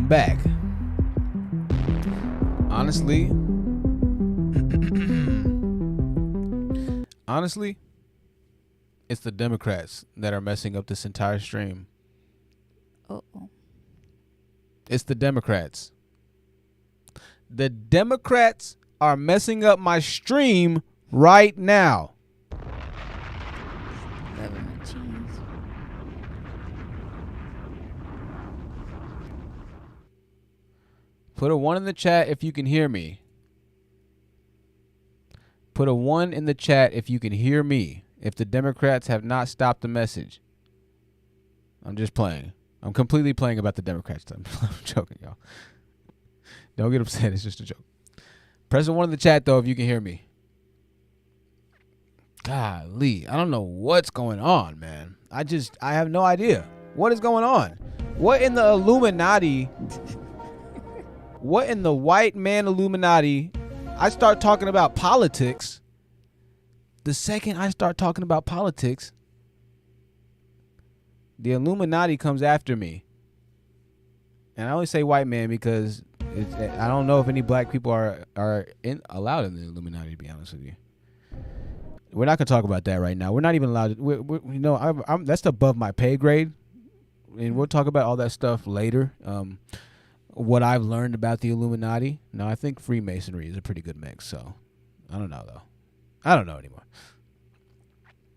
welcome back. Honestly, it's the Democrats that are messing up this entire stream. Uh-oh. It's the Democrats. The Democrats are messing up my stream right now. Government cheese. Put a 1 in the chat if you can hear me. Put a 1 in the chat if you can hear me. If the Democrats have not stopped the message. I'm just playing. I'm completely playing about the Democrats. I'm joking, y'all. Don't get upset. It's just a joke. Press a 1 in the chat, though, if you can hear me. Golly. I don't know what's going on, man. I have no idea. What is going on? What in the Illuminati? What in the white man Illuminati? I start talking about politics. The second I start talking about politics, the Illuminati comes after me. And I only say white man because I don't know if any black people are allowed in the Illuminati, to be honest with you. We're not going to talk about that right now. We're not even allowed to. That's above my pay grade. And we'll talk about all that stuff later. What I've learned about the Illuminati. No, I think Freemasonry is a pretty good mix. So I don't know, though. I don't know anymore.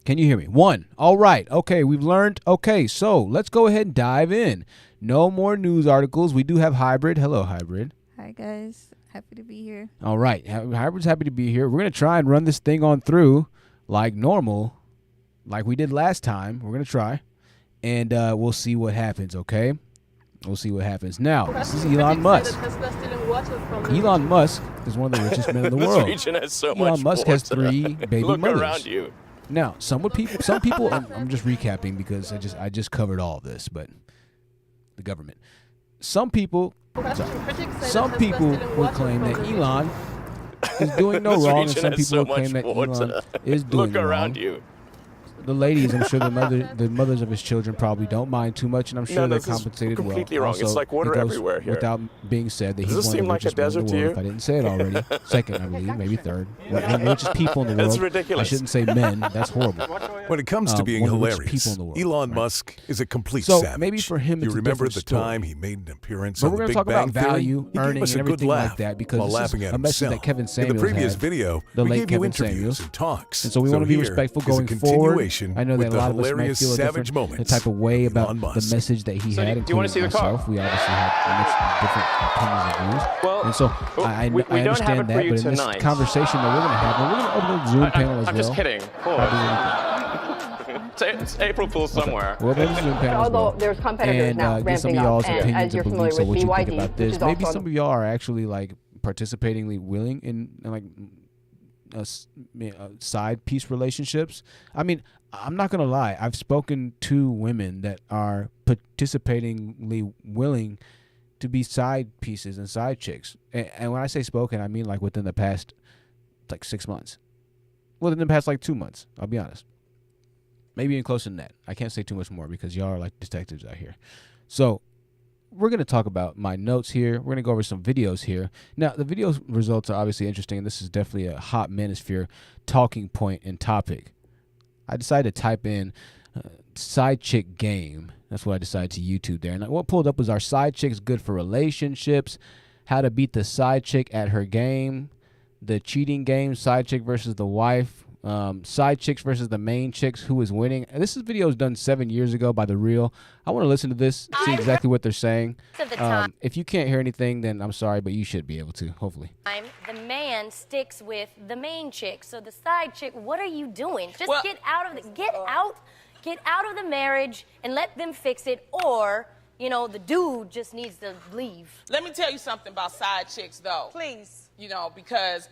Can you hear me? 1. All right. Okay, we've learned. Okay, so let's go ahead and dive in. No more news articles. We do have Hybrid. Hello, Hybrid. Hi, guys. Happy to be here. All right. Hybrid's happy to be here. We're going to try and run this thing on through like normal, like we did last time. We're going to try, and we'll see what happens, okay? We'll see what happens. Now, this is Elon Musk. Elon Musk is one of the richest men in the world. Elon Musk has 3 baby mothers. Around you. Now, some people, I'm just recapping because I just covered all of this, but the government. Some people will claim that Elon is doing no wrong, and some people will claim that Elon is doing wrong. The ladies, I'm sure the mothers of his children probably don't mind too much, and I'm sure they're compensated well. Completely wrong. Also, it's like water everywhere here. Without being said that he's Does this one of seem the like a richest men in desert the to world. you? If I didn't say it already, second, I believe, maybe third. One of the richest people in the world. That's ridiculous. I shouldn't say men. That's horrible. When it comes to being hilarious, Elon Musk is a complete savage. Maybe for him, it's you remember a the story. time he made an appearance But on we're the going to Big talk about Bang value, Theory? earning, and everything like that because while this laughing is at a message himself. that Kevin Samuels In the previous had, video, the we late gave you Kevin interviews Samuels. and talks. And so we want to be here respectful is a going forward. continuation I know that with a lot the of us might hilarious feel a savage different moments type of way of about Elon the Musk. message that he had, do you want to see the myself. car? We obviously have different opinions and views. Well, and so I understand that, but in this conversation that we're going to have, and we're going to open the Zoom panel as well. I'm just kidding. It's April Fool's somewhere. We'll open the Zoom panel as well. Although there's competitors now And get some of ramping up, y'all's and opinions as you're and familiar beliefs on with what you think BYD, about which this. is Maybe also some of y'all are actually like participatingly willing in like side piece relationships. I mean, I'm not gonna lie. I've spoken to women that are participatingly willing to be side pieces and side chicks. And when I say spoken, I mean like within the past like 6 months. Within the past like 2 months. I'll be honest. Maybe even closer than that. I can't say too much more because y'all are like detectives out here. So we're going to talk about my notes here. We're going to go over some videos here. Now, the video results are obviously interesting, and this is definitely a hot manosphere talking point and topic. I decided to type in side chick game. That's what I decided to YouTube there. And what pulled up was, are side chicks good for relationships? How to beat the side chick at her game? The cheating game, side chick versus the wife. Side chicks versus the main chicks, who is winning. And this video was done 7 years ago by The Real. I want to listen to this, see exactly what they're saying. If you can't hear anything, then I'm sorry, but you should be able to, hopefully. The man sticks with the main chick. So the side chick, what are you doing? Just get out of the marriage and let them fix it, or you know, the dude just needs to leave. Let me tell you something about side chicks, though. Please. You know, because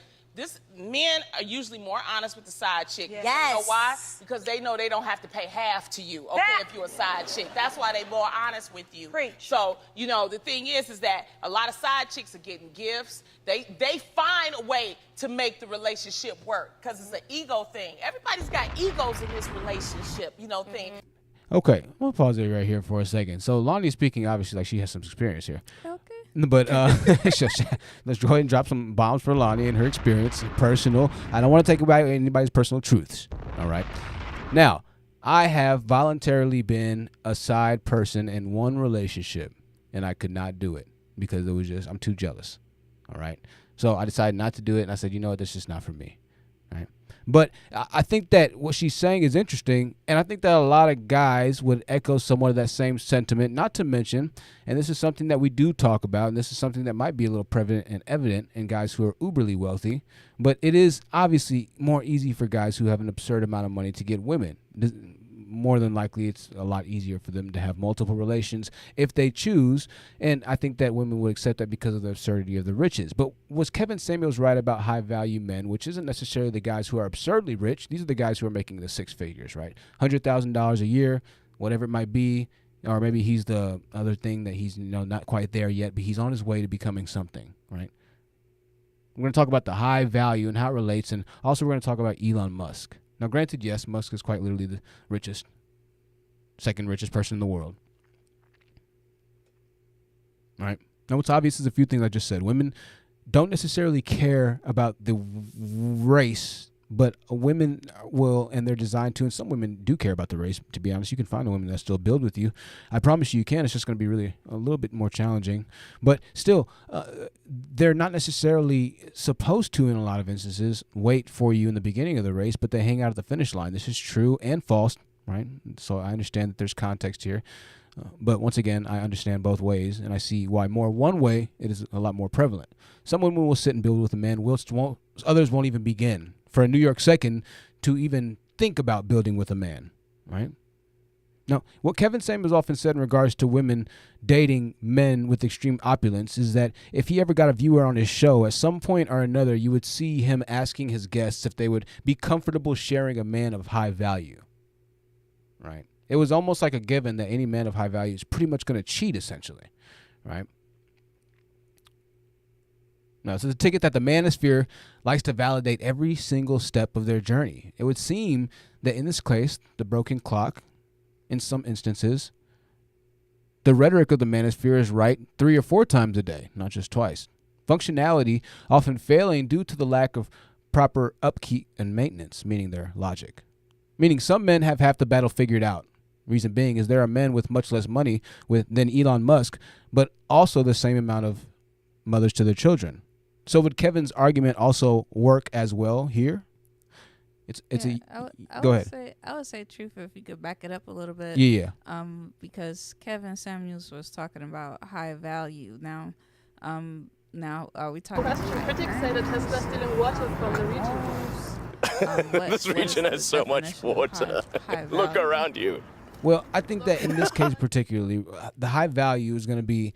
men are usually more honest with the side chick. Yes. You know why? Because they know they don't have to pay half to you, okay, if you're a side chick. That's why they more honest with you. Preach. So, you know, the thing is that a lot of side chicks are getting gifts. They find a way to make the relationship work because it's an ego thing. Everybody's got egos in this relationship, you know, thing. Okay, I'm gonna pause it right here for a second. So Lonnie's speaking, obviously, like she has some experience here. Okay. But let's go ahead and drop some bombs for Lonnie and her experience, personal. I don't want to take away anybody's personal truths. All right. Now, I have voluntarily been a side person in one relationship, and I could not do it because I'm too jealous. All right. So I decided not to do it, and I said, you know what, this is just not for me. All right. But I think that what she's saying is interesting, and I think that a lot of guys would echo somewhat of that same sentiment, not to mention, and this is something that we do talk about, and this is something that might be a little prevalent and evident in guys who are uberly wealthy, but it is obviously more easy for guys who have an absurd amount of money to get women. More than likely, it's a lot easier for them to have multiple relations if they choose, and I think that women would accept that because of the absurdity of the riches. But was Kevin Samuels right about high-value men, which isn't necessarily the guys who are absurdly rich? These are the guys who are making the six figures, right? $100,000 a year, whatever it might be, or maybe he's the other thing that he's not quite there yet, but he's on his way to becoming something, right? We're going to talk about the high value and how it relates, and also we're going to talk about Elon Musk. Now, granted, yes, Musk is quite literally the second richest person in the world. All right. Now, what's obvious is a few things I just said. Women don't necessarily care about the race, but women will, and they're designed to, and some women do care about the race, to be honest. You can find a woman that still build with you. I promise you can. It's just going to be really a little bit more challenging. But still, they're not necessarily supposed to, in a lot of instances, wait for you in the beginning of the race, but they hang out at the finish line. This is true and false, right? So I understand that there's context here. But once again, I understand both ways, and I see why one way it is a lot more prevalent. Some women will sit and build with a man, whilst others won't even begin. For a New York second to even think about building with a man, right? Now, what Kevin Samuels often said in regards to women dating men with extreme opulence is that if he ever got a viewer on his show, at some point or another, you would see him asking his guests if they would be comfortable sharing a man of high value, right? It was almost like a given that any man of high value is pretty much going to cheat, essentially, right? No, so it's a ticket that the manosphere likes to validate every single step of their journey. It would seem that in this case, the broken clock, in some instances, the rhetoric of the manosphere is right 3 or 4 times a day, not just twice. Functionality often failing due to the lack of proper upkeep and maintenance, meaning their logic. Meaning some men have half the battle figured out. Reason being is there are men with much less money than Elon Musk, but also the same amount of mothers to their children. So would Kevin's argument also work as well here? Go ahead. I would say truth if you could back it up a little bit. Yeah. Because Kevin Samuels was talking about high value. Now are we talking? Critics say that Tesla is stealing water from the region. This region has so much water. Look around you. Well, I think that in this case particularly, the high value is going to be.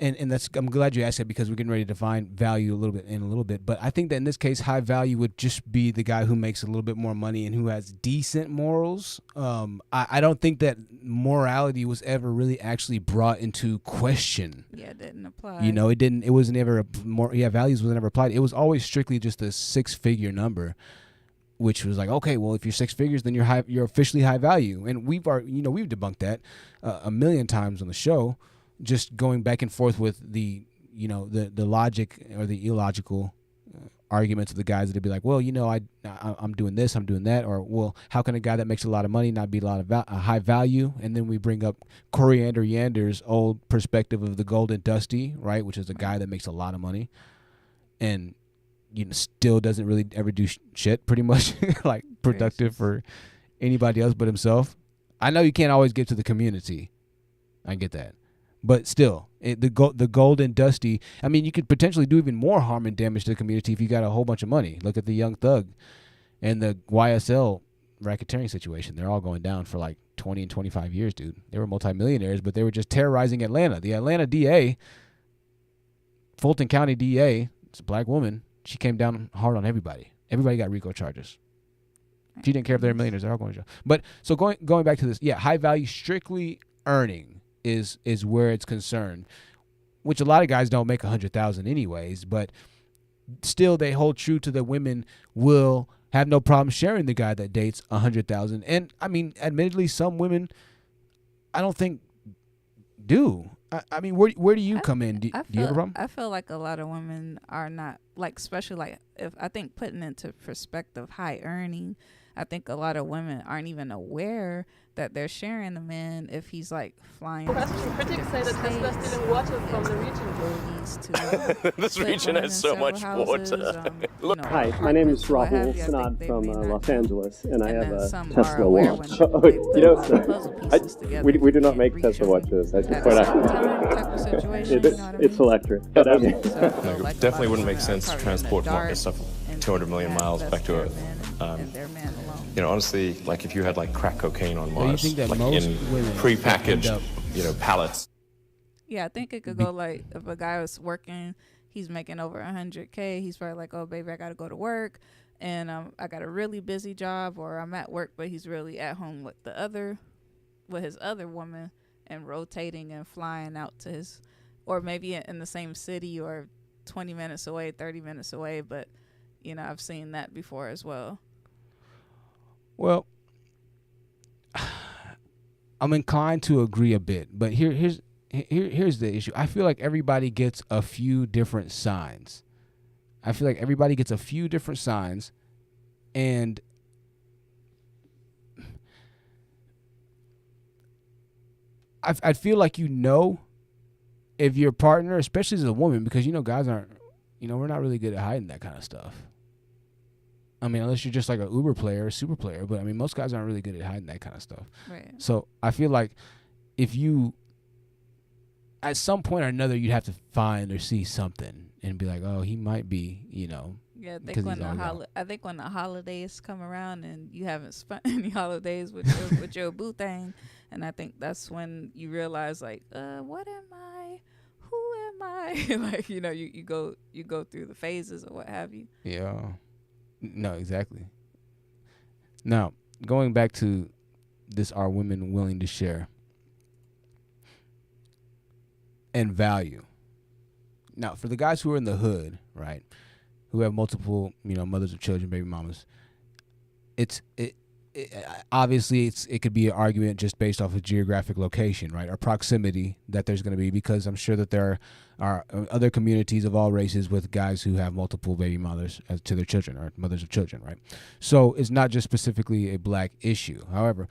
And that's, I'm glad you asked that because we're getting ready to define value in a little bit. But I think that in this case, high value would just be the guy who makes a little bit more money and who has decent morals. I don't think that morality was ever really actually brought into question. Yeah, it didn't apply. It was never values was never applied. It was always strictly just a 6-figure number, which was like, okay, well, if you're 6 figures, then you're officially high value. And we've debunked that a million times on the show. Just going back and forth with the logic or the illogical arguments of the guys that'd be like, well, I'm doing this, I'm doing that, or well, how can a guy that makes a lot of money not be a lot of high value? And then we bring up Coriander Yander's old perspective of the Golden Dusty, right, which is a guy that makes a lot of money and still doesn't really ever do shit, pretty much like productive for anybody else but himself. I know you can't always give to the community. I get that. But still, the Golden Dusty, I mean, you could potentially do even more harm and damage to the community if you got a whole bunch of money. Look at the Young Thug and the YSL racketeering situation. They're all going down for like 20 and 25 years, dude. They were multimillionaires, but they were just terrorizing Atlanta. The Atlanta DA, Fulton County DA, it's a black woman. She came down hard on everybody. Everybody got RICO charges. She didn't care if they're millionaires. They're all going to jail. But so going back to this, high value, strictly earning is where it's concerned, which a lot of guys don't make 100,000 anyways, but still they hold true to the women will have no problem sharing the guy that dates 100,000. And I mean, admittedly, some women, I don't think do. I mean, where do you come in? Do you have a problem? I feel like a lot of women are not, like, especially like, if I think putting into perspective high earning, I think a lot of women aren't even aware that they're sharing a man if he's like flying. Critics say that Tesla's stealing water from the region. This region has so much water. Hi, my name is Rahul Sanad from Los Angeles, and I have a Tesla watch. You know, sir, we do not make Tesla watches. I should point out. It's electric. Definitely wouldn't make sense to transport stuff 200 million miles back to Earth. You know, honestly, like if you had like crack cocaine on Mars, like in pre-packaged, you know, pallets. Yeah, I think it could go like if a guy was working, he's making over 100K. He's probably like, oh, baby, I got to go to work, and I got a really busy job, or I'm at work, but he's really at home with his other woman, and rotating and flying out to his, or maybe in the same city, or 20 minutes away, 30 minutes away. But you know, I've seen that before as well. Well, I'm inclined to agree a bit, but here's the issue. I feel like everybody gets a few different signs. And I feel like if your partner, especially as a woman, because guys aren't, we're not really good at hiding that kind of stuff. I mean, unless you're just like an Uber player, a super player. But I mean, most guys aren't really good at hiding that kind of stuff. Right. So I feel like if you, at some point or another, you'd have to find or see something and be like, oh, he might be, Yeah, I think when the holidays come around and you haven't spent any holidays with your boo thing, and I think that's when you realize, like, what am I? Who am I? Like, you go through the phases or what have you. Yeah. No, exactly. Now, going back to this, are women willing to share and value? Now, for the guys who are in the hood, right, who have multiple, mothers of children, baby mamas, obviously it could be an argument just based off of geographic location, right, or proximity that there's going to be, because I'm sure that there are other communities of all races with guys who have multiple baby mothers to their children, or mothers of children, right? So it's not just specifically a black issue. However,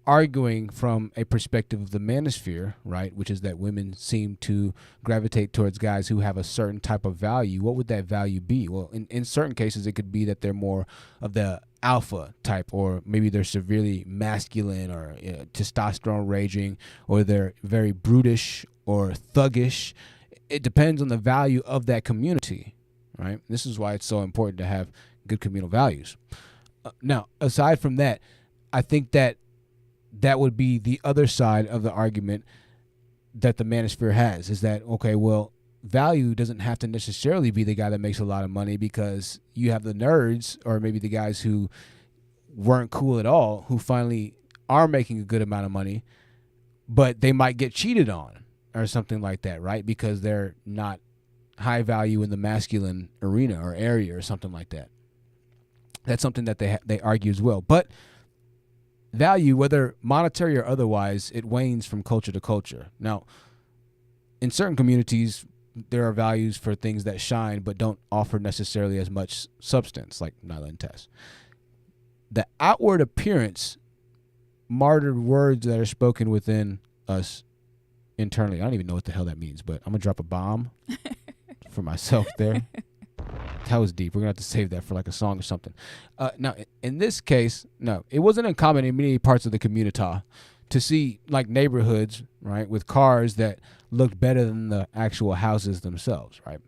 arguing from a perspective of the manosphere, right, which is that women seem to gravitate towards guys who have a certain type of value, what would that value be? Well, in certain cases, it could be that they're more of the alpha type, or maybe they're severely masculine, or testosterone raging, or they're very brutish or thuggish. It depends on the value of that community, right? This is why it's so important to have good communal values. Now, aside from that, I think that would be the other side of the argument that the manosphere has, is that, okay, well, value doesn't have to necessarily be the guy that makes a lot of money, because you have the nerds, or maybe the guys who weren't cool at all, who finally are making a good amount of money, but they might get cheated on or something like that, right? Because they're not high value in the masculine arena or area or something like that. That's something that they argue as well. But value, whether monetary or otherwise, it wanes from culture to culture. Now, in certain communities, there are values for things that shine but don't offer necessarily as much substance, like Nyla and Tess. The outward appearance, martyred words that are spoken within us internally. I don't even know what the hell that means, but I'm going to drop a bomb for myself there. That was deep. We're going to have to save that for like a song or something. Now, in this case, no, it wasn't uncommon in many parts of the community to see like neighborhoods, right, with cars that looked better than the actual houses themselves, right?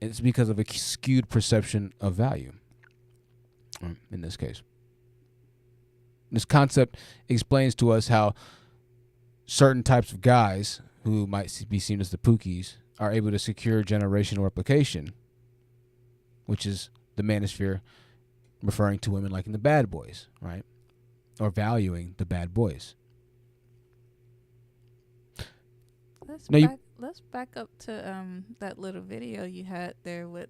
It's because of a skewed perception of value in this case. This concept explains to us how certain types of guys who might be seen as the Pookies are able to secure generational replication, which is the manosphere referring to women liking the bad boys, right? Or let's back up to that little video you had there with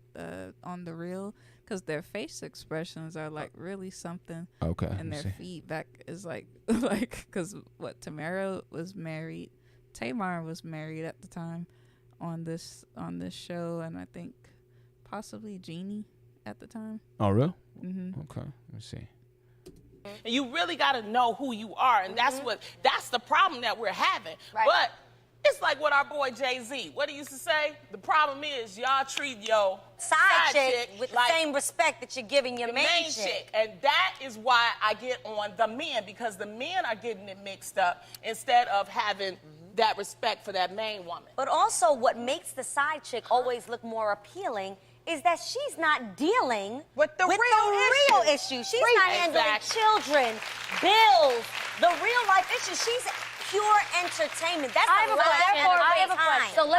on the reel, because their face expressions are like really something. Okay. And their feedback is like because Tamara was married, Tamar was married at the time on this show, and I think possibly Jeannie at the time. Oh, really? Mm-hmm. Okay. Let's see. And you really got to know who you are, and that's the problem that we're having. Right. But it's like what our boy Jazzi, what he used to say, the problem is y'all treat your side chick with like the same respect that you're giving your main chick. And that is why I get on the men, because the men are getting it mixed up instead of having that respect for that main woman. But also what makes the side chick always look more appealing is that she's not dealing with the real issue. She's not handling children, bills, the real life issues. She's pure entertainment. That's I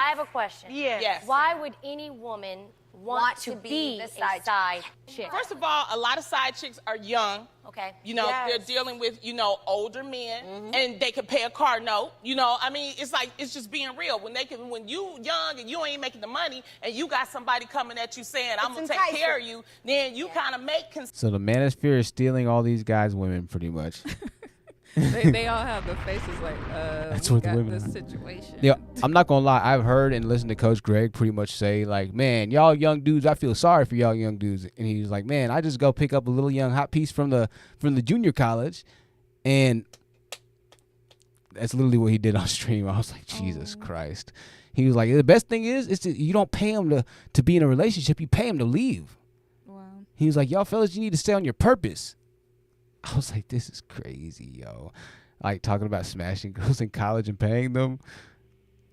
have a question. Yes. Why would any woman want to be a side chick? First of all, a lot of side chicks are young. Okay. You know, they're dealing with, older men, and they can pay a car note. I mean, it's like, it's just being real. When you young and you ain't making the money, and you got somebody coming at you saying, I'm going to take care of you, then you kind of make... So the manosphere is stealing all these guys' women, pretty much. they all have the faces like, that's we what got the women this are. situation. Yeah, I'm not gonna lie. I've heard and listened to Coach Greg pretty much say like, "Man, y'all young dudes, I feel sorry for y'all young dudes." And he was like, "Man, I just go pick up a little young hot piece from the junior college," and that's literally what he did on stream. I was like, Jesus Christ. He was like, the best thing is you don't pay him to be in a relationship. You pay him to leave. Wow. He was like, y'all fellas, you need to stay on your purpose. I was like, this is crazy, yo. Like, talking about smashing girls in college and paying them.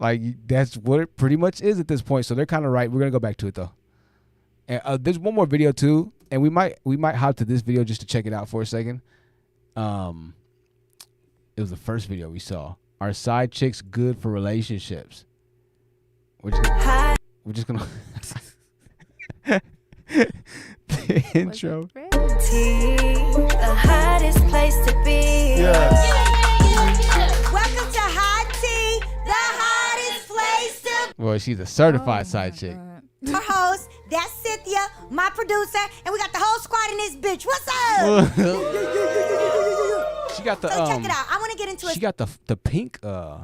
Like, that's what it pretty much is at this point. So they're kind of right. We're going to go back to it, though. And there's one more video, too. And we might hop to this video just to check it out for a second. It was the first video we saw. Are side chicks good for relationships? We're just gonna the intro. The hottest place to be. Yeah. Welcome to Hot Tea, the hottest place to be. Well, she's a certified side chick. Our host, that's Cynthia, my producer, and we got the whole squad in this bitch. What's up? She got the so check it out. I want to get into it. She got the pink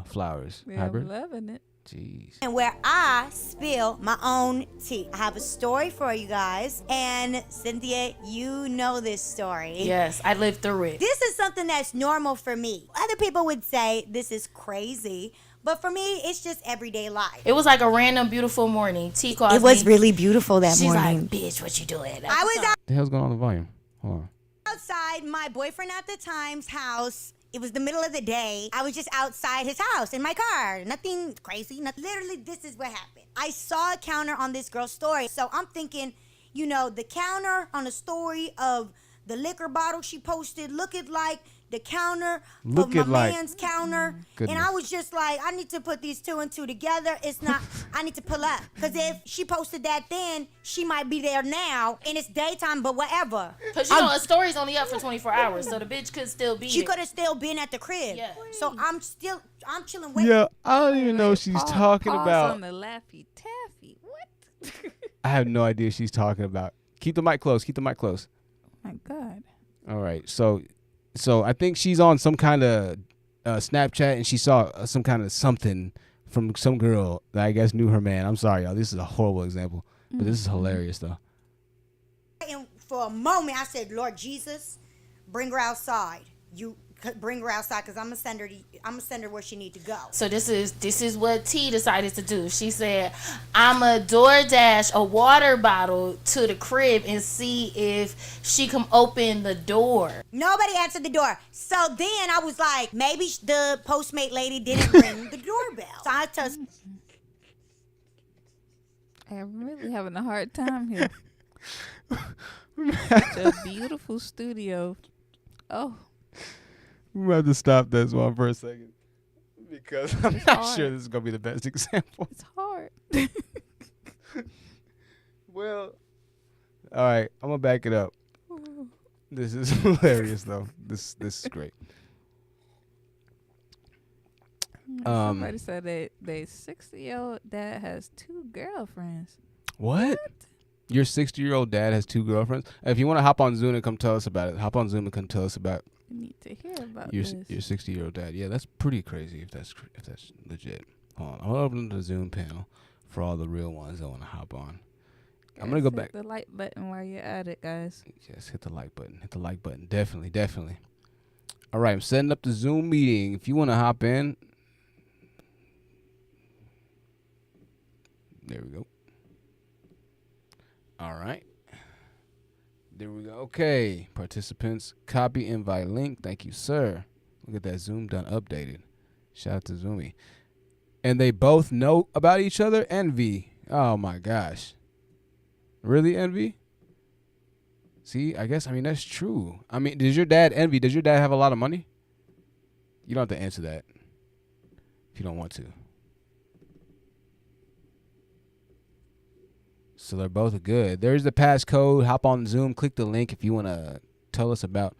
flowers. Yeah, I'm loving it. Jeez. And where I spill my own tea. I have a story for you guys. And Cynthia, you know this story. Yes, I lived through it. This is something that's normal for me. Other people would say this is crazy. But for me, it's just everyday life. It was like a random beautiful morning. T called me. It was really beautiful that morning. She's like, bitch, what you doing? I was out. The hell's going on with the volume? Hold on. Outside my boyfriend at the time's house. It was the middle of the day. I was just outside his house in my car. Nothing crazy. Literally, this is what happened. I saw a counter on this girl's story. So I'm thinking, the counter on the story of the liquor bottle she posted looked like the counter of my man's counter. Goodness. And I was just like, I need to put these two and two together. It's not, I need to pull up. Because if she posted that then, she might be there now. And it's daytime, but whatever. Because, a story's only up for 24 hours, so the bitch could still be She could have still been at the crib. Yeah. So I'm chilling waiting. Yeah, I don't even know what she's talking about. on the Laffy Taffy. What? I have no idea what she's talking about. Keep the mic close. Oh my God. All right. So I think she's on some kind of Snapchat, and she saw some kind of something from some girl that I guess knew her man. I'm sorry, y'all. This is a horrible example, but this is hilarious, though. And for a moment, I said, Lord Jesus, bring her outside. You bring her outside because I'm gonna send her where she need to go. So this is what T decided to do. She said, I'ma DoorDash a water bottle to the crib and see if she can open the door. Nobody answered the door. So then I was like, maybe the Postmate lady didn't ring the doorbell. So I just I'm really having a hard time here. Such a beautiful studio. Oh. We have to stop this one for a second because I'm not sure this is going to be the best example. It's hard. Well, all right. I'm going to back it up. This is hilarious, though. This is great. Somebody said they 60-year-old dad has 2 girlfriends. What? Your 60-year-old dad has 2 girlfriends? If you want to hop on Zoom and come tell us about it, hop on Zoom and come tell us about. You need to hear about your this. 60-year-old dad. Yeah, that's pretty crazy if that's legit. Hold on, I'm gonna open the Zoom panel for all the real ones that want to hop on. Guys, I'm gonna go hit back. The like button while you're at it, guys. Yes, hit the like button. Hit the like button. Definitely. All right, I'm setting up the Zoom meeting. If you want to hop in, there we go. All right. There we go. Okay, participants, copy invite link. Thank you, sir. Look at that Zoom done updated. Shout out to Zoomy. And they both know about each other. Envy. Oh my gosh. Really, Envy? See, I mean that's true. I mean, does your dad have a lot of money? You don't have to answer that if you don't want to. So they're both good. There's the passcode. Hop on Zoom. Click the link if you want to tell us about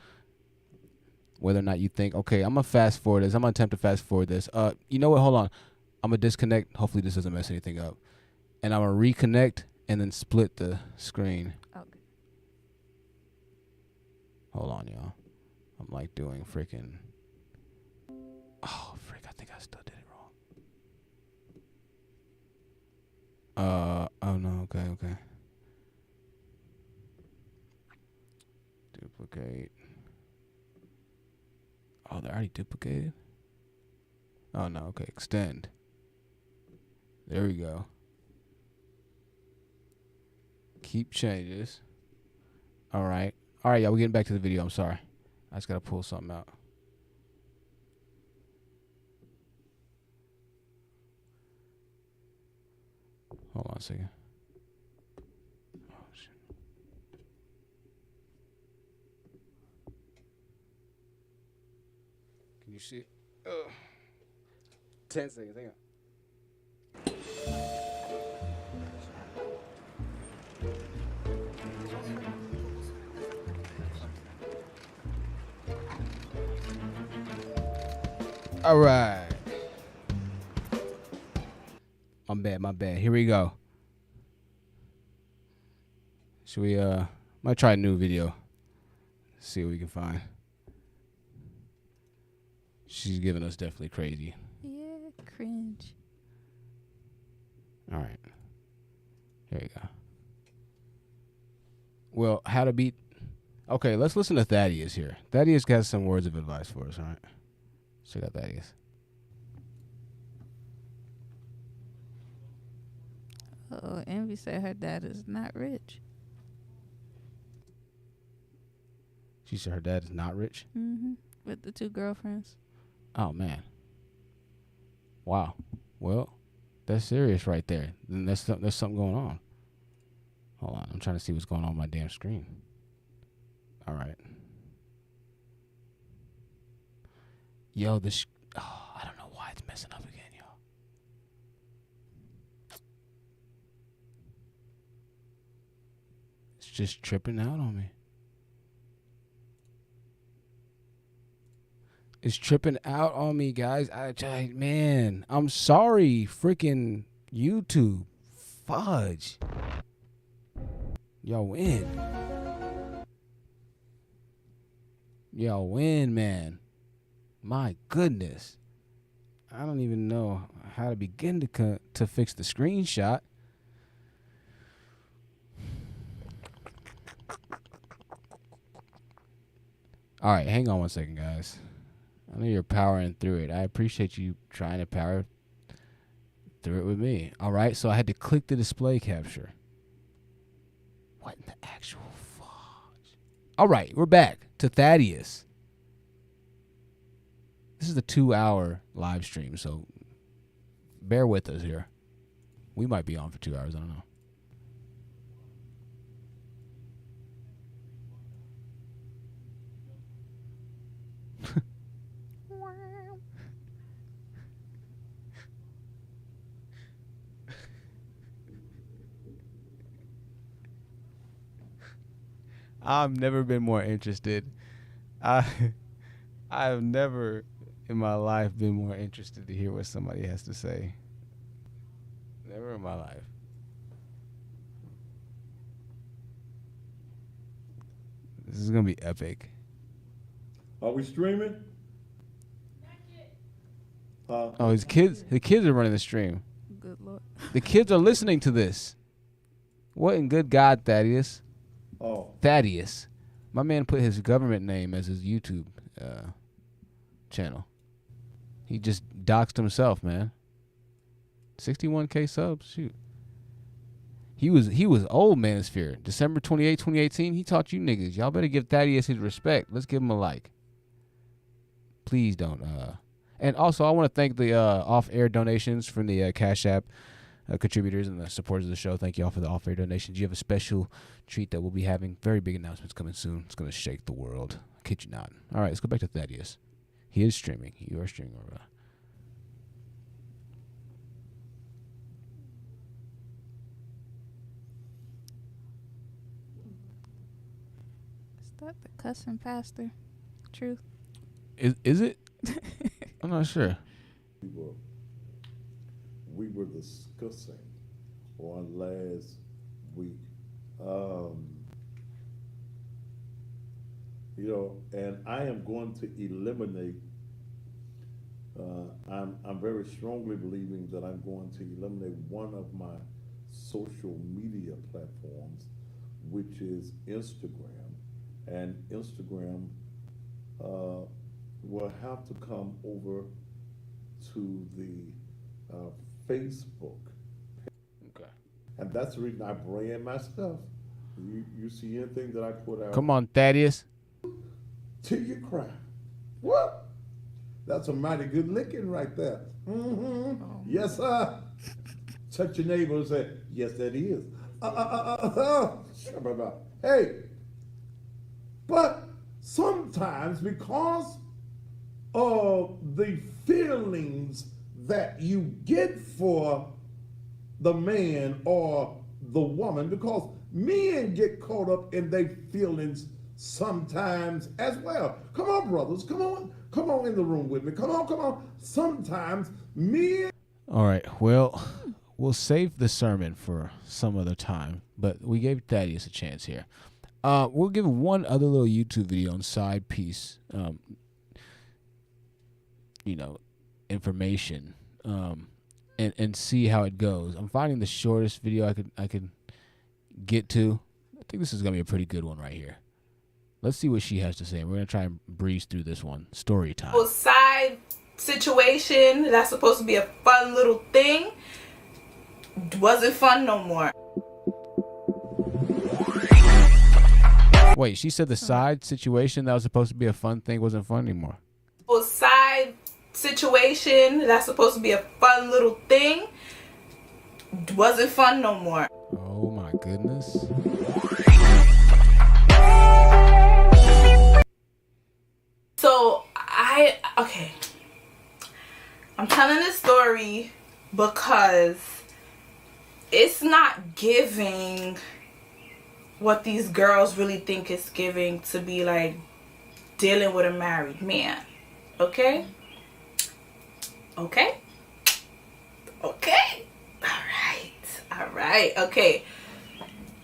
whether or not you think, okay, I'm going to fast forward this. I'm going to attempt to fast forward this. You know what? Hold on. I'm going to disconnect. Hopefully this doesn't mess anything up. And I'm going to reconnect and then split the screen. Okay. Hold on, y'all. I'm like doing freaking... Oh, frick. I think I still did it wrong. Oh no, okay. Duplicate. Oh, they're already duplicated? Oh no, okay, extend. There we go. Keep changes. Alright, y'all, we're getting back to the video. I'm sorry. I just gotta pull something out. Hold on a second. Oh, shit. Can you see it? 10 seconds. Hang on. All right. My bad. Here we go. Should we might try a new video. See what we can find. She's giving us definitely crazy. Yeah, cringe. All right. Here you go. Well, how to beat... Okay, let's listen to Thaddeus here. Thaddeus has some words of advice for us, all right? Check out Thaddeus. Oh, Envy said her dad is not rich. She said her dad is not rich? Mm-hmm. With the 2 girlfriends. Oh, man. Wow. Well, that's serious right there. Then there's something going on. Hold on. I'm trying to see what's going on my damn screen. All right. Yo, I don't know why it's messing up again, yo. It's just tripping out on me. It's tripping out on me, guys. Man, I'm sorry, freaking YouTube. Fudge. Y'all win. Y'all win, man. My goodness. I don't even know how to begin to fix the screenshot. All right, hang on one second, guys. I know you're powering through it. I appreciate you trying to power through it with me. All right, so I had to click the display capture. What in the actual fudge? All right, we're back to Thaddeus. This is a 2-hour live stream, so bear with us here. We might be on for 2 hours. I don't know. I've never been more interested. I have never in my life been more interested to hear what somebody has to say. Never in my life. This is gonna be epic. Are we streaming? Oh, his kids are running the stream. Good Lord. The kids are listening to this. What in good God, Thaddeus? Oh. Thaddeus. My man put his government name as his YouTube channel. He just doxed himself, man. 61K subs, shoot. He was old manosphere. December 28, 2018, he taught you niggas. Y'all better give Thaddeus his respect. Let's give him a like. Please don't. And also, I want to thank the off-air donations from the Cash App contributors and the supporters of the show. Thank you all for the off-air donations. You have a special treat that we'll be having. Very big announcements coming soon. It's going to shake the world. I kid you not. All right, let's go back to Thaddeus. He is streaming. You are streaming. Is that the cussing pastor? Truth? Is it? I'm not sure. We were discussing on last week, and I am going to eliminate. I'm very strongly believing that I'm going to eliminate one of my social media platforms, which is Instagram, and Instagram will have to come over to the Facebook. Okay. And that's the reason I brand my stuff. You see anything that I put out? Come on, Thaddeus. Till you cry. What? That's a mighty good licking right there. Mm-hmm. Oh. Yes, sir. Touch your neighbor and say, yes, that is. Hey. But sometimes because of the feelings that you get for the man or the woman, because men get caught up in their feelings sometimes as well. Come on, brothers, come on in the room with me. Come on. Sometimes men. All right, well, we'll save the sermon for some other time, but we gave Thaddeus a chance here. We'll give one other little YouTube video on side piece, information, and see how it goes. I'm finding the shortest video I could get to. I think this is gonna be a pretty good one right here. Let's see what she has to say. We're gonna try and breeze through this one. Story time. Side situation that's supposed to be a fun little thing wasn't fun no more. Wait, she said the side situation that was supposed to be a fun thing wasn't fun anymore. Side situation that's supposed to be a fun little thing wasn't fun no more. Oh my goodness. So I'm telling this story because it's not giving what these girls really think it's giving to be like dealing with a married man. Okay? Okay. All right. Okay.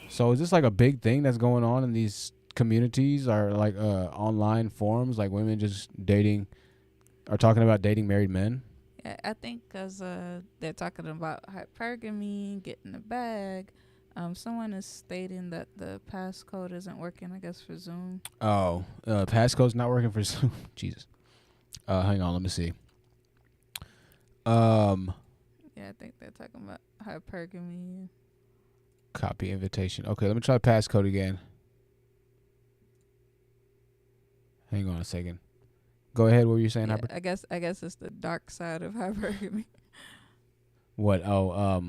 So is this like a big thing that's going on in these communities or like online forums, like women just talking about dating married men? Yeah, I think because they're talking about hypergamy, getting the bag. Someone is stating that the passcode isn't working, I guess, for Zoom. Oh, passcode's not working for Zoom. Jesus. Hang on, let me see. Yeah, I think they're talking about hypergamy. Copy invitation. Okay, let me try passcode again. Hang on a second. Go ahead. What were you saying? Yeah, I guess it's the dark side of hypergamy. What? Oh,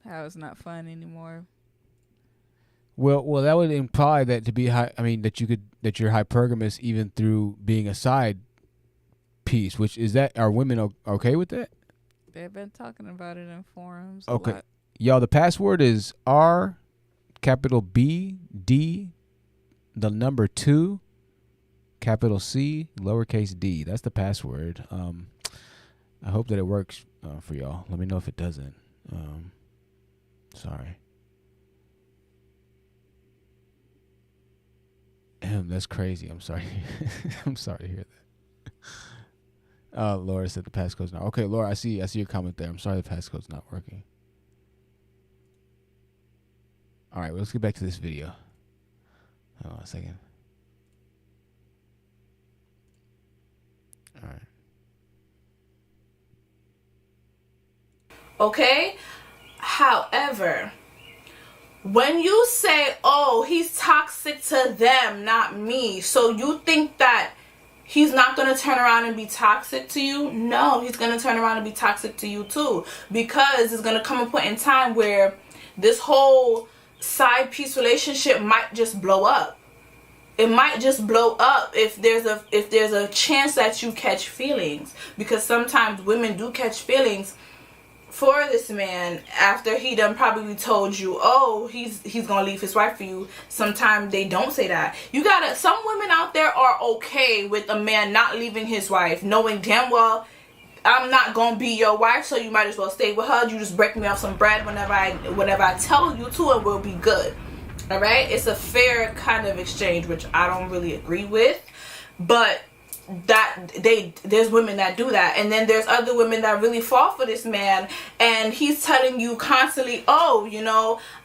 how it's not fun anymore. Well, that would imply that to be that you're hypergamous even through being a side piece. Which is that? Are women okay with that? They've been talking about it in forums. Okay, y'all. The password is R, capital B D, the number 2, capital C, lowercase d. That's the password. I hope that it works for y'all. Let me know if it doesn't. Sorry. That's crazy. I'm sorry. I'm sorry to hear that. Laura said the passcode's not. Okay, Laura, I see your comment there. I'm sorry the passcode's not working. All right, well, let's get back to this video. Hold on a second. All right. Okay? However, when you say, oh, he's toxic to them, not me, so you think that he's not going to turn around and be toxic to you? No, he's going to turn around and be toxic to you too. Because it's going to come a point in time where this whole side piece relationship might just blow up. It might just blow up if there's a chance that you catch feelings. Because sometimes women do catch feelings for this man after he done probably told you, oh, he's gonna leave his wife for you. Sometimes they don't say that. Some women out there are okay with a man not leaving his wife, knowing damn well I'm not gonna be your wife, so you might as well stay with her. You just break me off some bread whenever I tell you to, and we'll be good. All right, it's a fair kind of exchange, which I don't really agree with, but there's women that do that. And then there's other women that really fall for this man, and he's telling you constantly, oh,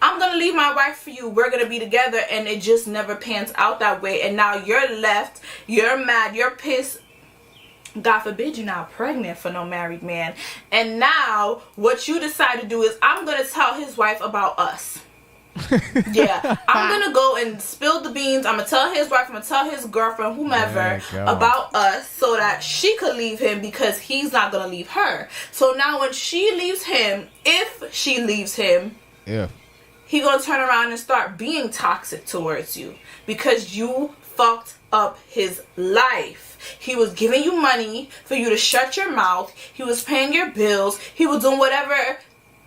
I'm gonna leave my wife for you, we're gonna be together, and it just never pans out that way. And now you're left, you're mad, you're pissed. God forbid you're not pregnant for no married man. And now what you decide to do is, I'm gonna tell his wife about us. Yeah, I'm gonna go and spill the beans. I'm gonna tell his wife, I'm gonna tell his girlfriend, whomever, about us, so that she could leave him, because he's not gonna leave her. So now when she leaves him, if she leaves him, he gonna turn around and start being toxic towards you, because you fucked up his life. He was giving you money for you to shut your mouth. He was paying your bills. He was doing whatever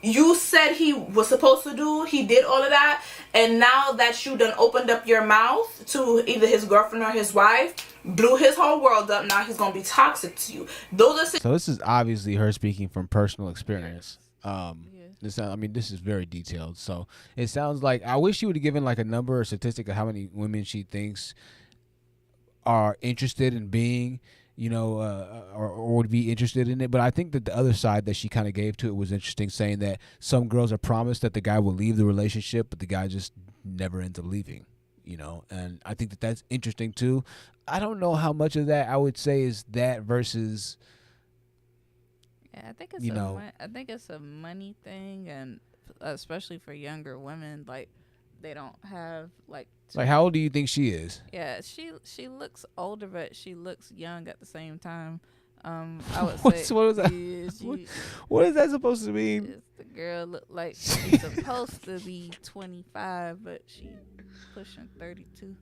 you said he was supposed to do. He did all of that. And now that you done opened up your mouth to either his girlfriend or his wife, blew his whole world up. Now he's gonna be toxic to you. So this is obviously her speaking from personal experience. This is very detailed. So it sounds like, I wish you would have given like a number or statistic of how many women she thinks are interested in being, or would be interested in it. But I think that the other side that she kind of gave to it was interesting, saying that some girls are promised that the guy will leave the relationship, but the guy just never ends up leaving, and I think that that's interesting too. I don't know how much of that I would say is that versus, I think it's a money thing, and especially for younger women, like they don't have like how old do you think she is? Yeah, she looks older, but she looks young at the same time. I would say. What is that? What is that supposed to mean? The girl look like she's supposed to be 25, but she's pushing 32.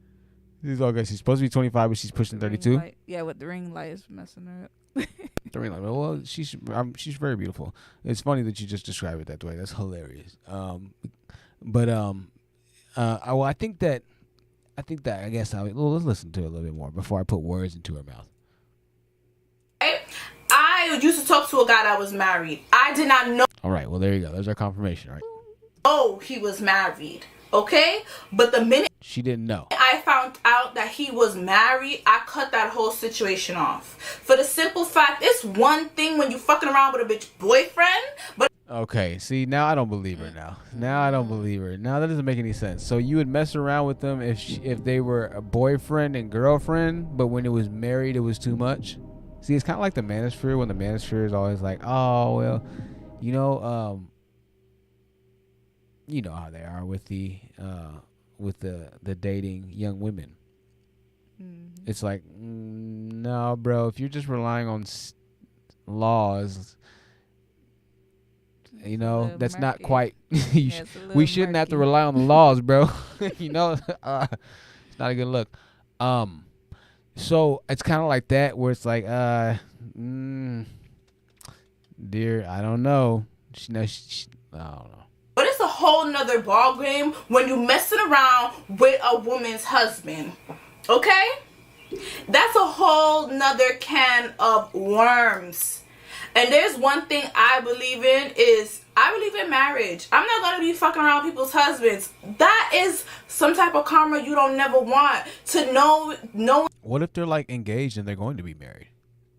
She's supposed to be 25, but she's pushing 32. Yeah, with the ring light is messing her up. The ring light. Well, she's very beautiful. It's funny that you just described it that way. That's hilarious. I guess let's listen to it a little bit more before I put words into her mouth. I used to talk to a guy that was married. I did not know. All right, well, there you go. There's our confirmation, right? Oh, he was married. Okay? But the minute she didn't know, I found out that he was married, I cut that whole situation off. For the simple fact, it's one thing when you fucking around with a bitch boyfriend, but okay, see, now I don't believe her now. Now that doesn't make any sense. So you would mess around with them if they were a boyfriend and girlfriend, but when it was married, it was too much? See, it's kind of like the manosphere, when the manosphere is always like, oh, well, you know how they are with the dating young women. Mm-hmm. It's like, no, bro, if you're just relying on laws, that's murky. Not quite. We shouldn't have to rely on the laws, bro. It's not a good look. So it's kind of like that, where it's like, dear, I don't know. I don't know. But it's a whole nother ball game when you messing around with a woman's husband. Okay? That's a whole nother can of worms. And there's one thing I believe in is I believe in marriage. I'm not going to be fucking around people's husbands. That is some type of karma you don't never want to know. What if they're like engaged and they're going to be married?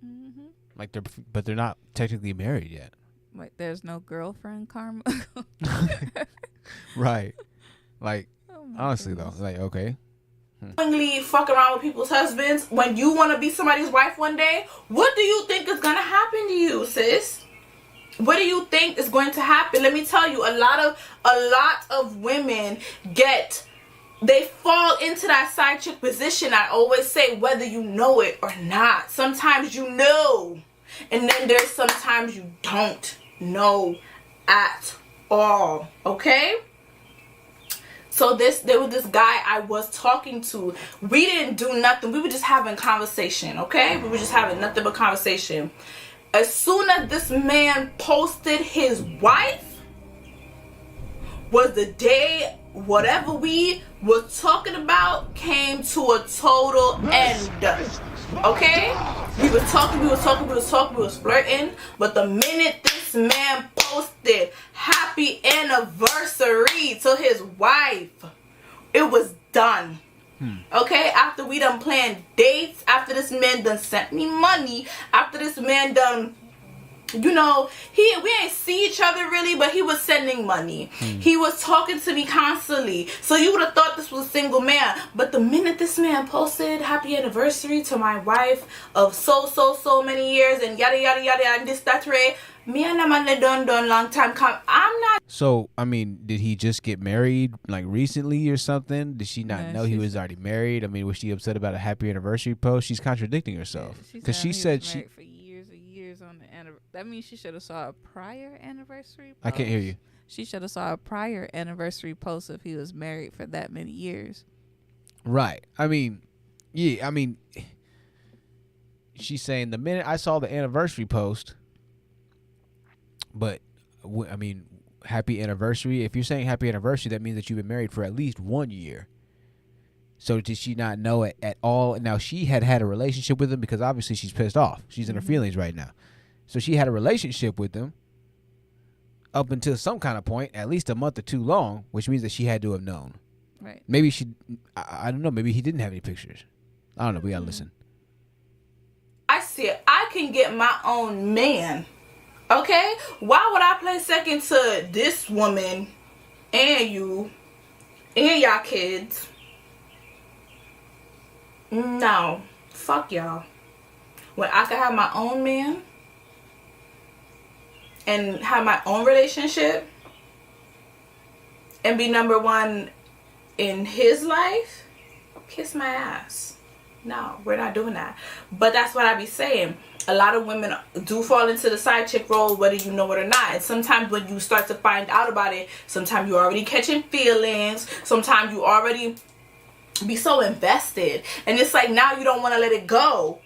Mm-hmm. Like but they're not technically married yet. Like there's no girlfriend karma. Right. Like honestly though, like okay. Fuck around with people's husbands when you want to be somebody's wife one day. What do you think is going to happen to you, sis? What do you think is going to happen? Let me tell you, a lot of women they fall into that side chick position. I always say, whether you know it or not. Sometimes you know, and then there's sometimes you don't know at all. Okay? So there was this guy I was talking to. We didn't do nothing. We were just having conversation, okay? We were just having nothing but conversation. As soon as this man posted his wife, was the day whatever we were talking about came to a total end. Okay? We was flirting, but the minute this man posted happy anniversary to his wife, it was done. Okay? After we done planned dates, after this man done sent me money, after this man done, you know, we ain't see each other really, but he was sending money. He was talking to me constantly. So you would have thought this was a single man. But the minute this man posted happy anniversary to my wife of so many years and yada yada yada and this that way, me and that man done long time come. I'm not. So I mean, did he just get married like recently or something? Did she not know he was already married? I mean, was she upset about a happy anniversary post? She's contradicting herself because she said she for years on the anniversary. That means she should have saw a prior anniversary post. I can't hear you. She should have saw a prior anniversary post if he was married for that many years. Right. I mean, yeah. I mean, she's saying the minute I saw the anniversary post. But, I mean, happy anniversary. If you're saying happy anniversary, that means that you've been married for at least 1 year. So did she not know it at all? Now, she had a relationship with him because obviously she's pissed off. She's in her feelings right now. So she had a relationship with him up until some kind of point, at least a month or two long, which means that she had to have known. Right. Maybe I don't know. Maybe he didn't have any pictures. I don't know. We got to listen. I see it. I can get my own man. Okay? Why would I play second to this woman and you and y'all kids? No. Fuck y'all. When I can have my own man and have my own relationship and be number one in his life, kiss my ass. No, we're not doing that. But that's what I be saying. A lot of women do fall into the side chick role, whether you know it or not. And sometimes when you start to find out about it, sometimes you're already catching feelings. Sometimes you already be so invested. And it's like now you don't want to let it go.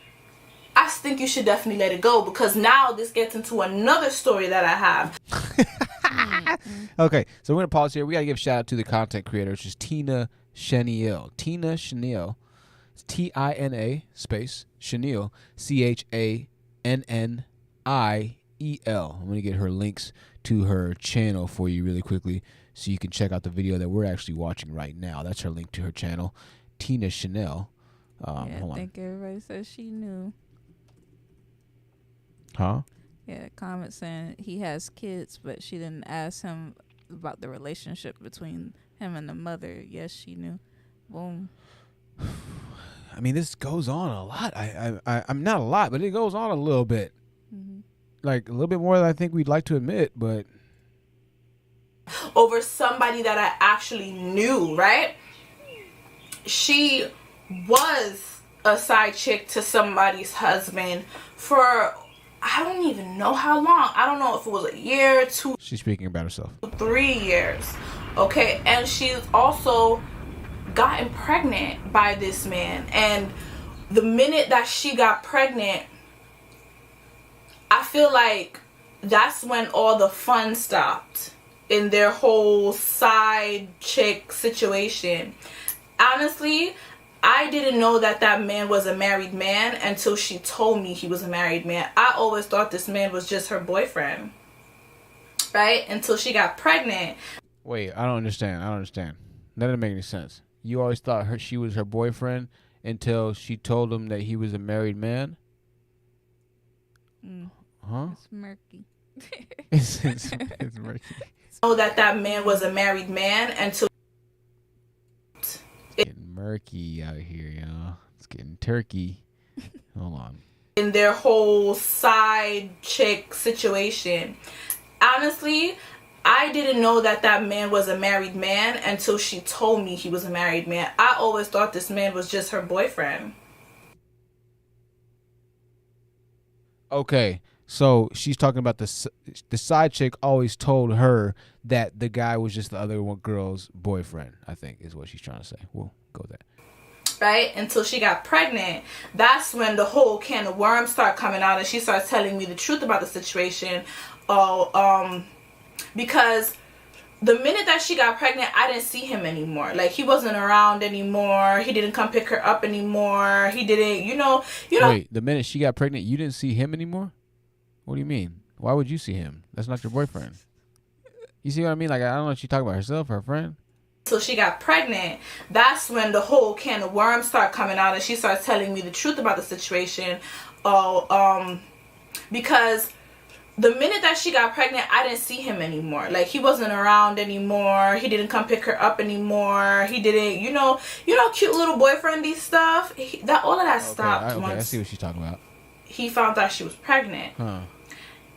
I think you should definitely let it go because now this gets into another story that I have. Okay, so we're going to pause here. We got to give a shout out to the content creator, which is Tina Cheniel. Tina Cheniel. It's Tina space Cheniel, CHANNIEL. I'm going to get her links to her channel for you really quickly so you can check out the video that we're actually watching right now. That's her link to her channel, Tina Cheniel. I think everybody says she knew. Huh? Yeah, comment saying he has kids, but she didn't ask him about the relationship between him and the mother. Yes, she knew. Boom. I mean, this goes on a lot. I'm not a lot, but it goes on a little bit. Mm-hmm. Like a little bit more than I think we'd like to admit, but over somebody that I actually knew, right? She was a side chick to somebody's husband for I don't even know how long. I don't know if it was a year, 2. She's speaking about herself. 3 years. Okay, and she's also gotten pregnant by this man. And the minute that she got pregnant, I feel like that's when all the fun stopped in their whole side chick situation. Honestly, I didn't know that that man was a married man until she told me he was a married man. I always thought this man was just her boyfriend, right? Until she got pregnant. Wait, I don't understand. That doesn't make any sense. You always thought she was her boyfriend until she told him that he was a married man? Huh? It's murky. it's murky. Know that man was a married man until getting murky out here, y'all. It's getting turkey. Hold on. In their whole side chick situation. Honestly, I didn't know that that man was a married man until she told me he was a married man. I always thought this man was just her boyfriend. Okay, so she's talking about the side chick always told her that the guy was just the other one girl's boyfriend, I think is what she's trying to say. We'll go with that. Right? Until she got pregnant. That's when the whole can of worms start coming out and she starts telling me the truth about the situation. Because the minute that she got pregnant, I didn't see him anymore. Like, he wasn't around anymore. He didn't come pick her up anymore. He didn't, you know. Wait, the minute she got pregnant, you didn't see him anymore? What do you mean? Why would you see him? That's not your boyfriend. You see what I mean? Like, I don't know if she's talking about herself or her friend. So she got pregnant. That's when the whole can of worms start coming out and she starts telling me the truth about the situation. Because the minute that she got pregnant, I didn't see him anymore. Like, he wasn't around anymore. He didn't come pick her up anymore. He didn't, you know, cute little boyfriendy stuff. All of that stopped. Okay, I see what she's talking about. He found out she was pregnant. Huh.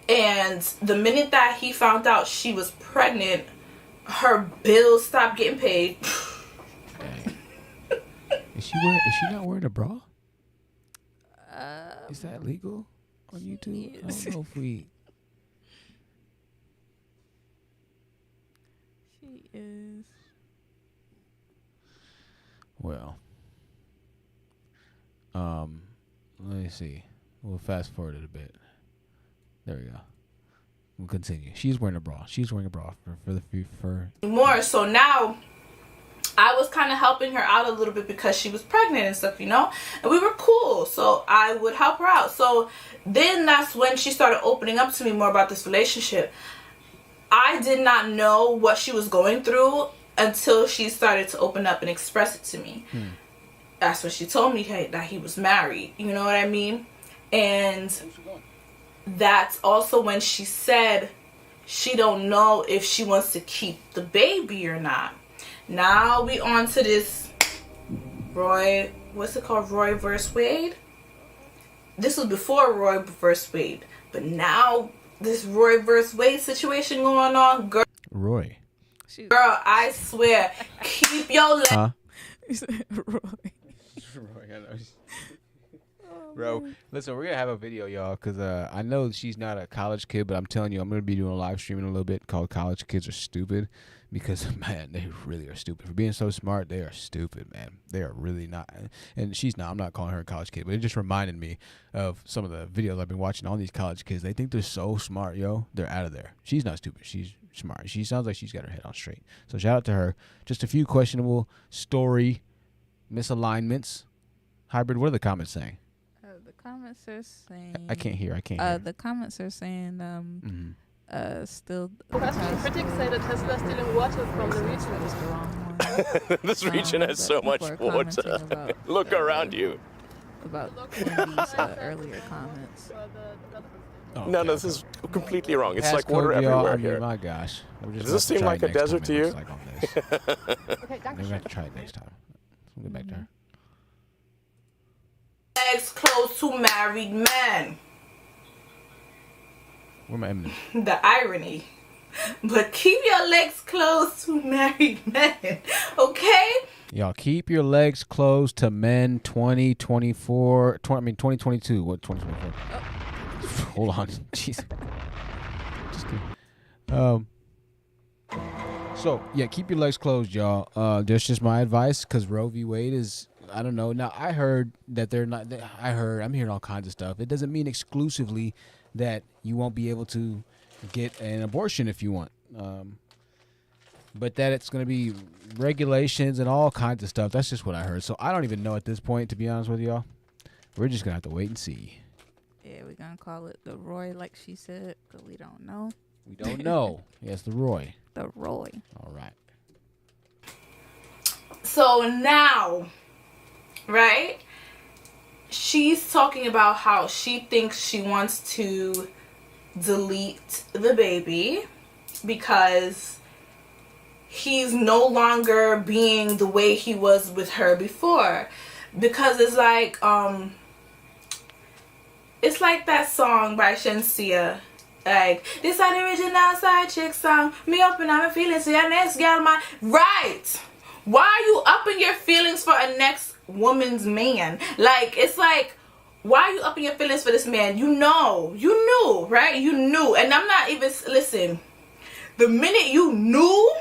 And the minute that he found out she was pregnant, her bills stopped getting paid. Is she not wearing a bra? Is that legal on YouTube? Yes. I don't know if we. She is. Well, let me see. We'll fast forward it a bit. There we go. We'll continue. She's wearing a bra. She's wearing a bra for more. So now I was kind of helping her out a little bit because she was pregnant and stuff, you know, and we were cool. So I would help her out. So then that's when she started opening up to me more about this relationship. I did not know what she was going through until she started to open up and express it to me. That's when she told me that he was married. You know what I mean? And that's also when she said she don't know if she wants to keep the baby or not. Now we on to this Roy, what's it called? Roy versus Wade? This was before Roy versus Wade. But now this Roy versus Wade situation going on. Girl, Roy. Girl, I swear, keep your legs. Huh? Roy. Roy, I know. Bro, listen, we're going to have a video, y'all, because I know she's not a college kid, but I'm telling you, I'm going to be doing a live stream in a little bit called College Kids Are Stupid because, man, they really are stupid. For being so smart, they are stupid, man. They are really not. And she's not. I'm not calling her a college kid, but it just reminded me of some of the videos I've been watching on these college kids. They think they're so smart, yo. They're out of there. She's not stupid. She's smart. She sounds like she's got her head on straight. So shout out to her. Just a few questionable story misalignments. Hybrid, what are the comments saying? The comments are saying. I can't hear. Hear. The comments are saying. Still. Critics say that Tesla is stealing water from the region. That was the wrong one. This region has so much water. Look around you. About Candy's earlier comments. No, this is completely wrong. It's like water everywhere here. My gosh. Does this seem like a desert to you? Like on this. Maybe I have to try it next time. We'll get back to her. Legs close to married men. Where my eminence? The irony. But keep your legs closed to married men, okay? Y'all keep your legs closed to men 2022. What 2024? Hold on. Jeez. Just kidding. So, yeah, keep your legs closed, y'all. That's just my advice because Roe v. Wade is, I don't know. Now, I heard that they're not, I'm hearing all kinds of stuff. It doesn't mean exclusively that you won't be able to get an abortion if you want. but that it's going to be regulations and all kinds of stuff. That's just what I heard. So I don't even know at this point, to be honest with y'all. We're just going to have to wait and see. Yeah, we're going to call it the Roy, like she said, because we don't know. We don't know. Yes, the Roy. The Roy. All right. So now, right? She's talking about how she thinks she wants to delete the baby because he's no longer being the way he was with her before. Because it's like that song by Shensia. Like, this is the original side chick song. Me open up my feelings to your next girl, my right. Why are you upping your feelings for a next woman's man? Like, it's like, why are you upping your feelings for this man? You knew, right? You knew. And I'm not even, listen, the minute you knew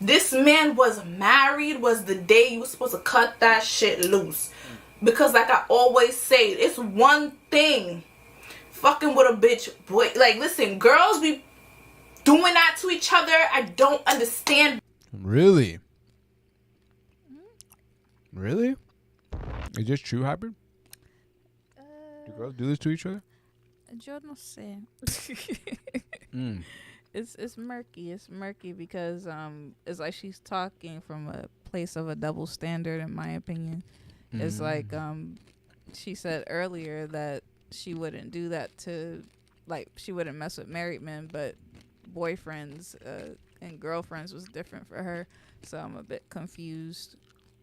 this man was married was the day you were supposed to cut that shit loose. Because like I always say, it's one thing fucking with a bitch boy. Like, listen, girls be doing that to each other. I don't understand. Really? Really? Is this true, Hybrid? Do girls do this to each other? Yo no sé. It's murky. It's murky because it's like she's talking from a place of a double standard, in my opinion. It's like she said earlier that she wouldn't do that to, like, she wouldn't mess with married men, but boyfriends and girlfriends was different for her. So I'm a bit confused.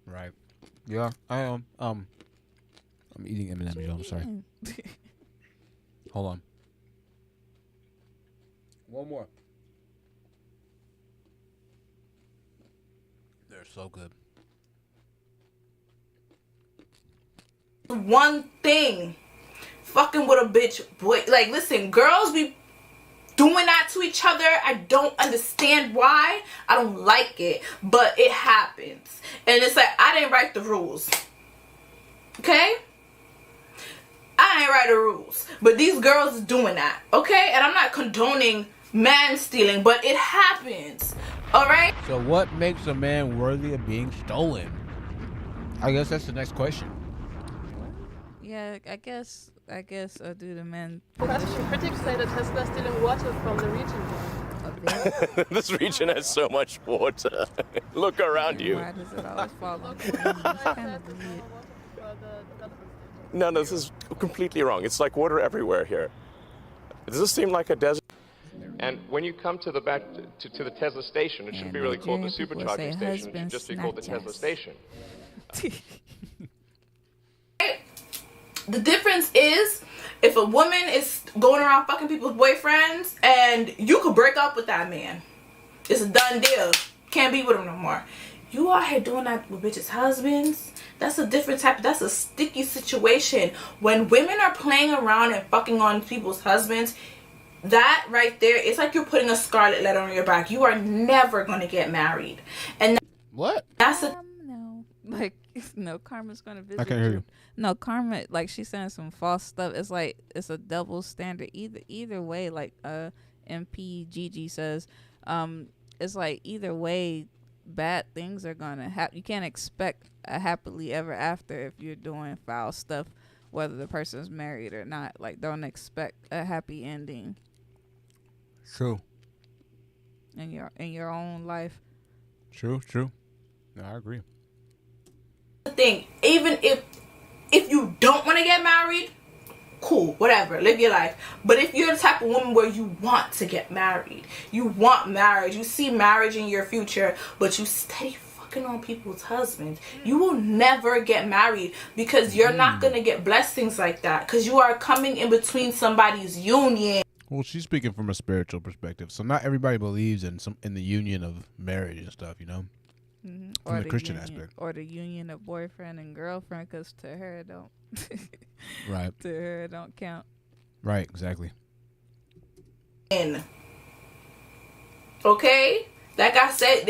Right. Yeah, I am. I'm eating M&M's. I'm sorry. Hold on. One more. They're so good. One thing fucking with a bitch boy. Like, listen, girls be doing that to each other. I don't understand why. I don't like it, but it happens. And it's like, I didn't write the rules. Okay? I didn't write the rules. But these girls is doing that. Okay? And I'm not condoning man stealing, but it happens. Alright? So what makes a man worthy of being stolen? I guess that's the next question. Yeah, I guess do the men. Critics say that Tesla is stealing water from the region. This region has so much water. Look around you. Why does it always fall on No, this is completely wrong. It's like water everywhere here. Does this seem like a desert? And when you come to the back to the Tesla station, it shouldn't be really called the supercharging station. It should just be called the Tesla station. The difference is, if a woman is going around fucking people's boyfriends and you could break up with that man, it's a done deal. Can't be with him no more. You out here doing that with bitches' husbands, that's a different type. That's a sticky situation. When women are playing around and fucking on people's husbands, that right there, it's like you're putting a scarlet letter on your back. You are never going to get married. And what? That's a no. Like, no, Karma's going to visit I can't hear you. No, Karma, like, she's saying some false stuff. It's like, it's a double standard. Either way, like MP Gigi says, it's like, either way, bad things are going to happen. You can't expect a happily ever after if you're doing foul stuff, whether the person's married or not. Like, don't expect a happy ending. True. In your own life. True. No, I agree. The thing, even if you don't want to get married, cool, whatever, live your life. But if you're the type of woman where you want to get married, you want marriage, you see marriage in your future, but you steady fucking on people's husbands, you will never get married because you're not going to get blessings like that because you are coming in between somebody's union. Well, she's speaking from a spiritual perspective, so not everybody believes in the union of marriage and stuff, you know. Mm-hmm. From Or the Christian union, aspect, or the union of boyfriend and girlfriend, because to her it don't. Right. To her it don't count. Right. Exactly. Okay, like I said,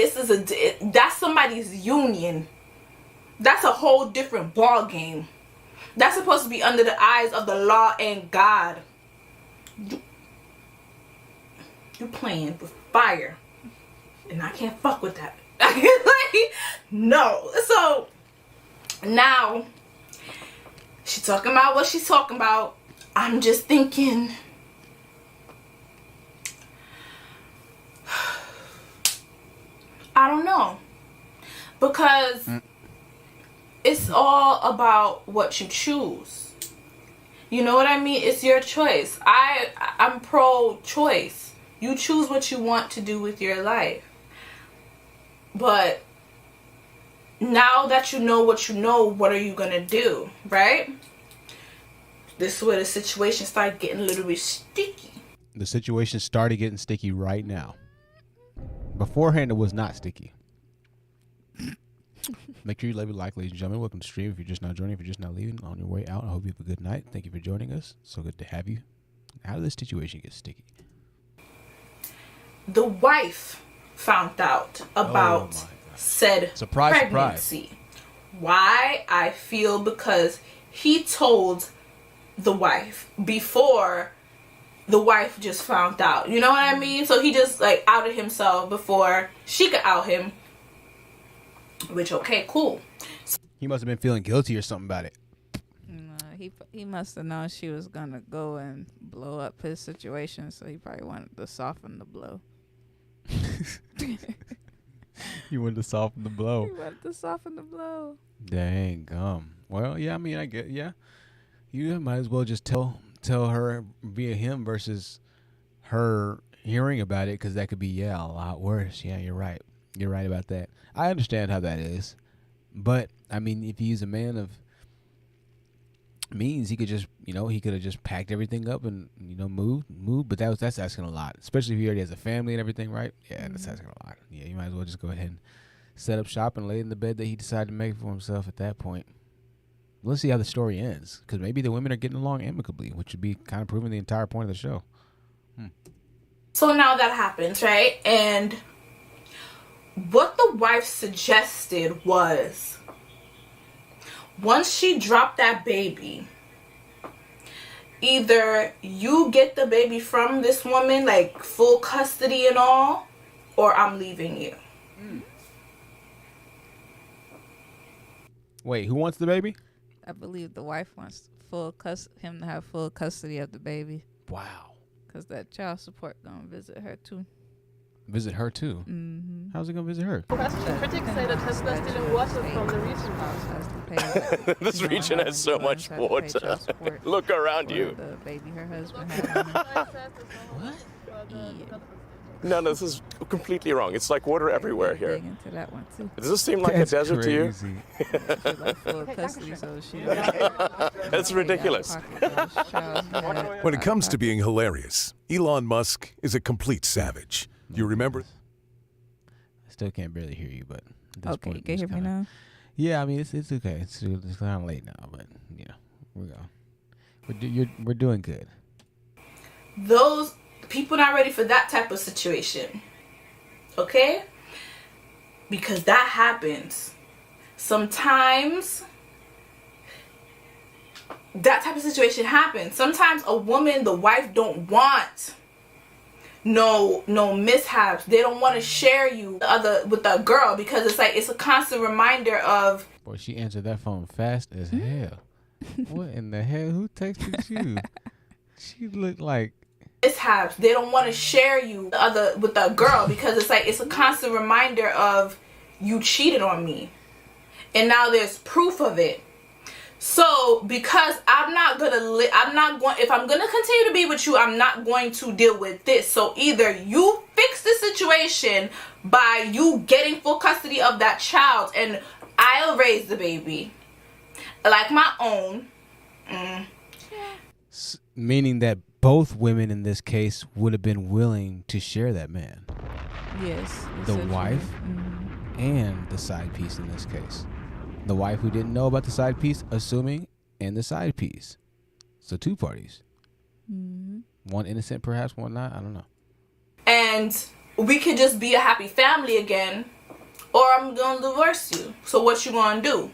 that's somebody's union. That's a whole different ball game. That's supposed to be under the eyes of the law and God. You playing with fire. and I can't fuck with that. Like, no. So now she's talking about what she's talking about. I'm just thinking, I don't know, because it's all about what you choose. You know what I mean? It's your choice. I'm pro-choice. You choose what you want to do with your life. But now that you know, what are you going to do, right? This is where the situation started getting a little bit sticky. The situation started getting sticky right now. Beforehand, it was not sticky. Make sure you leave a like, ladies and gentlemen. Welcome to the stream. If you're just not joining, if you're just not leaving, on your way out, I hope you have a good night. Thank you for joining us. So good to have you. How did this situation get sticky? The wife found out about said pregnancy. Surprise. Why? I feel because he told the wife before the wife just found out. You know what I mean? So he just like outed himself before she could out him. Which, okay, cool. He must have been feeling guilty or something about it. No, he must have known she was gonna go and blow up his situation, so he probably wanted to soften the blow. You wanted to soften the blow. He wanted to soften the blow. Dang gum. Well, yeah, I mean, I get, yeah. You might as well just tell her via him versus her hearing about it, because that could be, a lot worse. Yeah, you're right. You're right about that. I understand how that is. But, I mean, if he's a man of means, he could just, he could have just packed everything up and, moved. But that's asking a lot, especially if he already has a family and everything, right? Yeah, that's asking a lot. Yeah, you might as well just go ahead and set up shop and lay in the bed that he decided to make for himself at that point. Let's see how the story ends, because maybe the women are getting along amicably, which would be kind of proving the entire point of the show. So now that happens, right? And what the wife suggested was, once she dropped that baby, either you get the baby from this woman, like full custody and all, or I'm leaving you. Wait, who wants the baby? I believe the wife wants him to have full custody of the baby. Wow. Because that child support gonna visit her too. Visit her too? Mm-hmm. How's it gonna visit her? Critics say that Tesla is stealing water from the region. This region has so much water. Look around you. The baby her husband What? No, this is completely wrong. It's like water everywhere here. Into that one too. Does this seem like a desert to you? That's ridiculous. When it comes to being hilarious, Elon Musk is a complete savage. You remember? I still can't barely hear you, but at this point, you can hear me now? Yeah, I mean, it's okay. It's kind of late now, but we go. We're doing good. Those people not ready for that type of situation, okay? Because that happens. Sometimes that type of situation happens. Sometimes a woman, the wife, don't want no mishaps. They don't want to share you with the girl, because it's a constant reminder of. Boy, she answered that phone fast as hell. What in the hell? Who texted you? She looked like mishaps. They don't want to share you with the girl, because it's a constant reminder of, you cheated on me, and now there's proof of it. So because if I'm gonna continue to be with you, I'm not going to deal with this. So either you fix the situation by you getting full custody of that child, and I'll raise the baby like my own. Meaning that both women in this case would have been willing to share that man. Yes. The wife and the side piece in this case. The wife who didn't know about the side piece, assuming, and the side piece. So two parties. One innocent, perhaps, one not. I don't know. And we could just be a happy family again, or I'm going to divorce you. So what you going to do?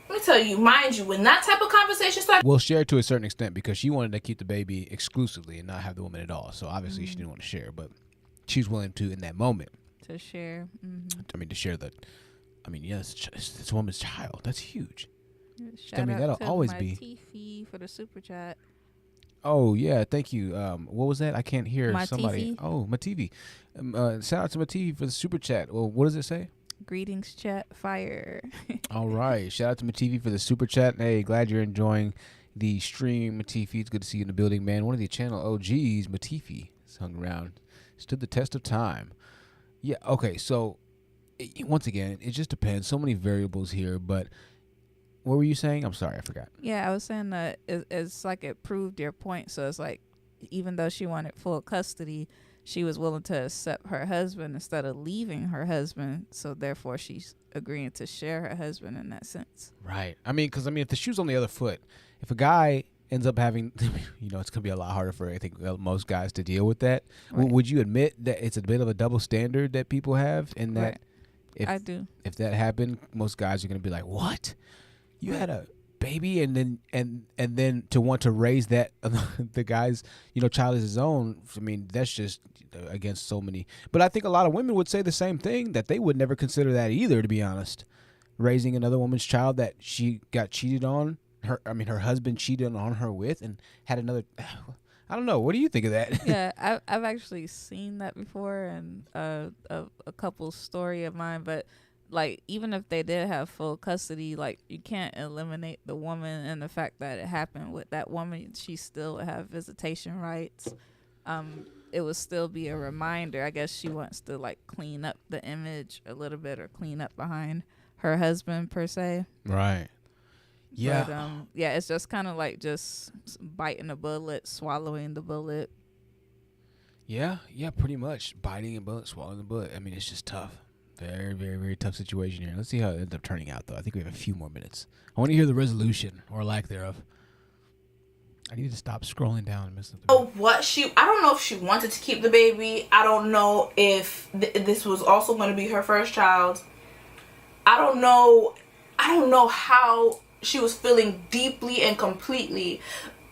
Let me tell you, mind you, when that type of conversation started. We'll share to a certain extent, because she wanted to keep the baby exclusively and not have the woman at all. So obviously she didn't want to share. But she's willing to in that moment to share. I mean, to share yes, it's a woman's child. That's huge. Shout out that'll to always my be Tiffy for the super chat. Oh yeah, thank you. What was that? I can't hear My somebody. TV. Oh, my TV. Shout out to my TV for the super chat. Well, what does it say? Greetings, chat fire. All right, shout out to my TV for the super chat. Hey, glad you're enjoying the stream, Matifi. It's good to see you in the building, man. One of the channel OGs, Matifi, has hung around, stood the test of time. Yeah, okay, so once again, it just depends. So many variables here, but what were you saying? I'm sorry, I forgot. Yeah, I was saying that it's like it proved your point. So it's like, even though she wanted full custody, she was willing to accept her husband instead of leaving her husband. So therefore, she's agreeing to share her husband in that sense. Right. Because if the shoe's on the other foot, if a guy ends up having, it's going to be a lot harder for, I think, most guys to deal with that. Right. Would you admit that it's a bit of a double standard that people have? And that I do. If that happened, most guys are going to be like, what? You had a baby and then to want to raise that the guy's child as his own. I mean, that's just against so many. But I think a lot of women would say the same thing, that they would never consider that either, to be honest. Raising another woman's child that she got cheated on, her husband cheated on her with and had another. I don't know. What do you think of that? Yeah, I've actually seen that before, and a couple's story of mine. But like, even if they did have full custody, like, you can't eliminate the woman and the fact that it happened with that woman. She still would have visitation rights. It would still be a reminder. I guess she wants to like clean up the image a little bit, or clean up behind her husband per se. Right. Yeah. But, it's just kind of like just biting a bullet, swallowing the bullet. Yeah, pretty much. Biting a bullet, swallowing the bullet. I mean, it's just tough. Very, very, very tough situation here. Let's see how it ends up turning out, though. I think we have a few more minutes. I want to hear the resolution, or lack thereof. I need to stop scrolling down and missing. I don't know if she wanted to keep the baby. I don't know if this was also going to be her first child. I don't know how she was feeling deeply and completely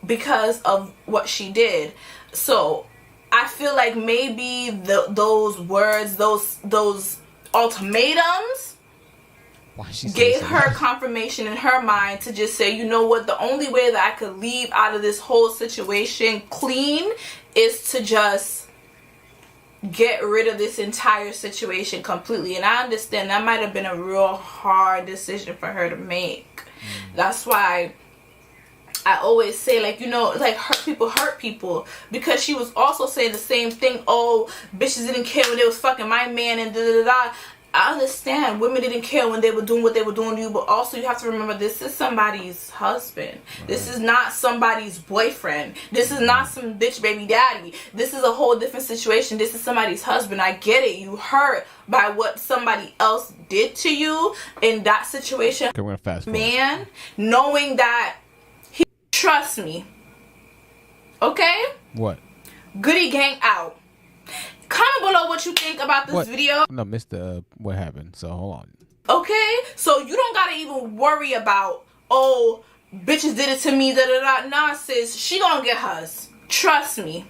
because of what she did. So I feel like maybe those words, those ultimatums gave her confirmation in her mind to just say, you know what, the only way that I could leave out of this whole situation clean is to just get rid of this entire situation completely. And I understand that might have been a real hard decision for her to make. That's why I always say, like, hurt people, because she was also saying the same thing. Oh, bitches didn't care when they was fucking my man and da-da-da-da. I understand women didn't care when they were doing what they were doing to you, but also you have to remember, this is somebody's husband. Right. This is not somebody's boyfriend. This is not some bitch baby daddy. This is a whole different situation. This is somebody's husband. I get it. You hurt by what somebody else did to you in that situation. Okay, we're gonna fast forward. Man, knowing that he trusts me. Okay? What? Goody gang out. Comment below what you think about this video. No, missed what happened, so hold on. Okay? So you don't gotta even worry about, oh, bitches did it to me, da-da-da. Nah, sis, she gonna get hers. Trust me.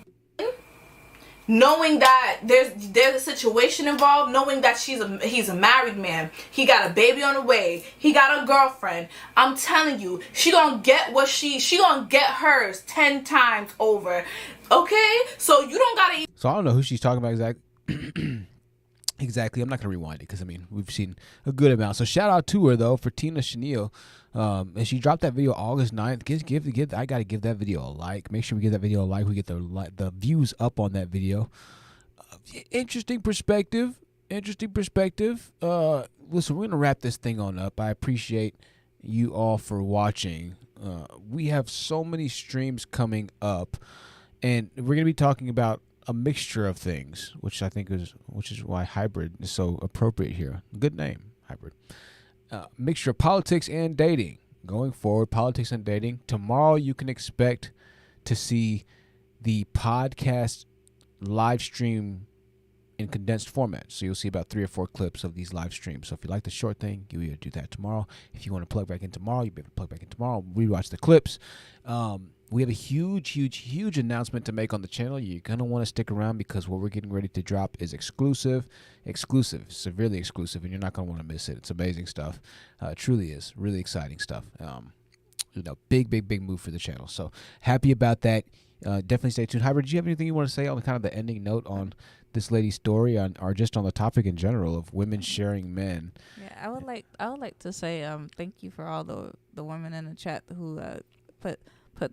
Knowing that there's a situation involved, knowing that he's a married man, he got a baby on the way, he got a girlfriend. I'm telling you, she gonna get what she gonna get hers 10 times over. Okay, so you don't gotta. So I don't know who she's talking about exactly. I'm not gonna rewind it because we've seen a good amount. So shout out to her though for Tina Chenille. And she dropped that video August 9th. I gotta give that video a like. Make sure we give that video a like. We get the views up on that video. Interesting perspective. Listen, we're gonna wrap this thing on up. I appreciate you all for watching. We have so many streams coming up, and we're gonna be talking about a mixture of things, which is why hybrid is so appropriate here. Good name, hybrid. Mixture of politics and dating. Going forward, politics and dating. Tomorrow you can expect to see the podcast live stream in condensed format. So you'll see about 3 or 4 clips of these live streams. So if you like the short thing, you either do that tomorrow. If you want to plug back in tomorrow, you'll be able to plug back in tomorrow, rewatch the clips. We have a huge announcement to make on the channel. You're going to want to stick around because what we're getting ready to drop is exclusive, severely exclusive, and you're not going to want to miss it. It's amazing stuff. It truly is. Really exciting stuff. Big move for the channel. So happy about that. Definitely stay tuned. Hybrid, do you have anything you want to say on kind of the ending note on this lady's story or just on the topic in general of women sharing men? Yeah, I would like to say thank you for all the women in the chat who put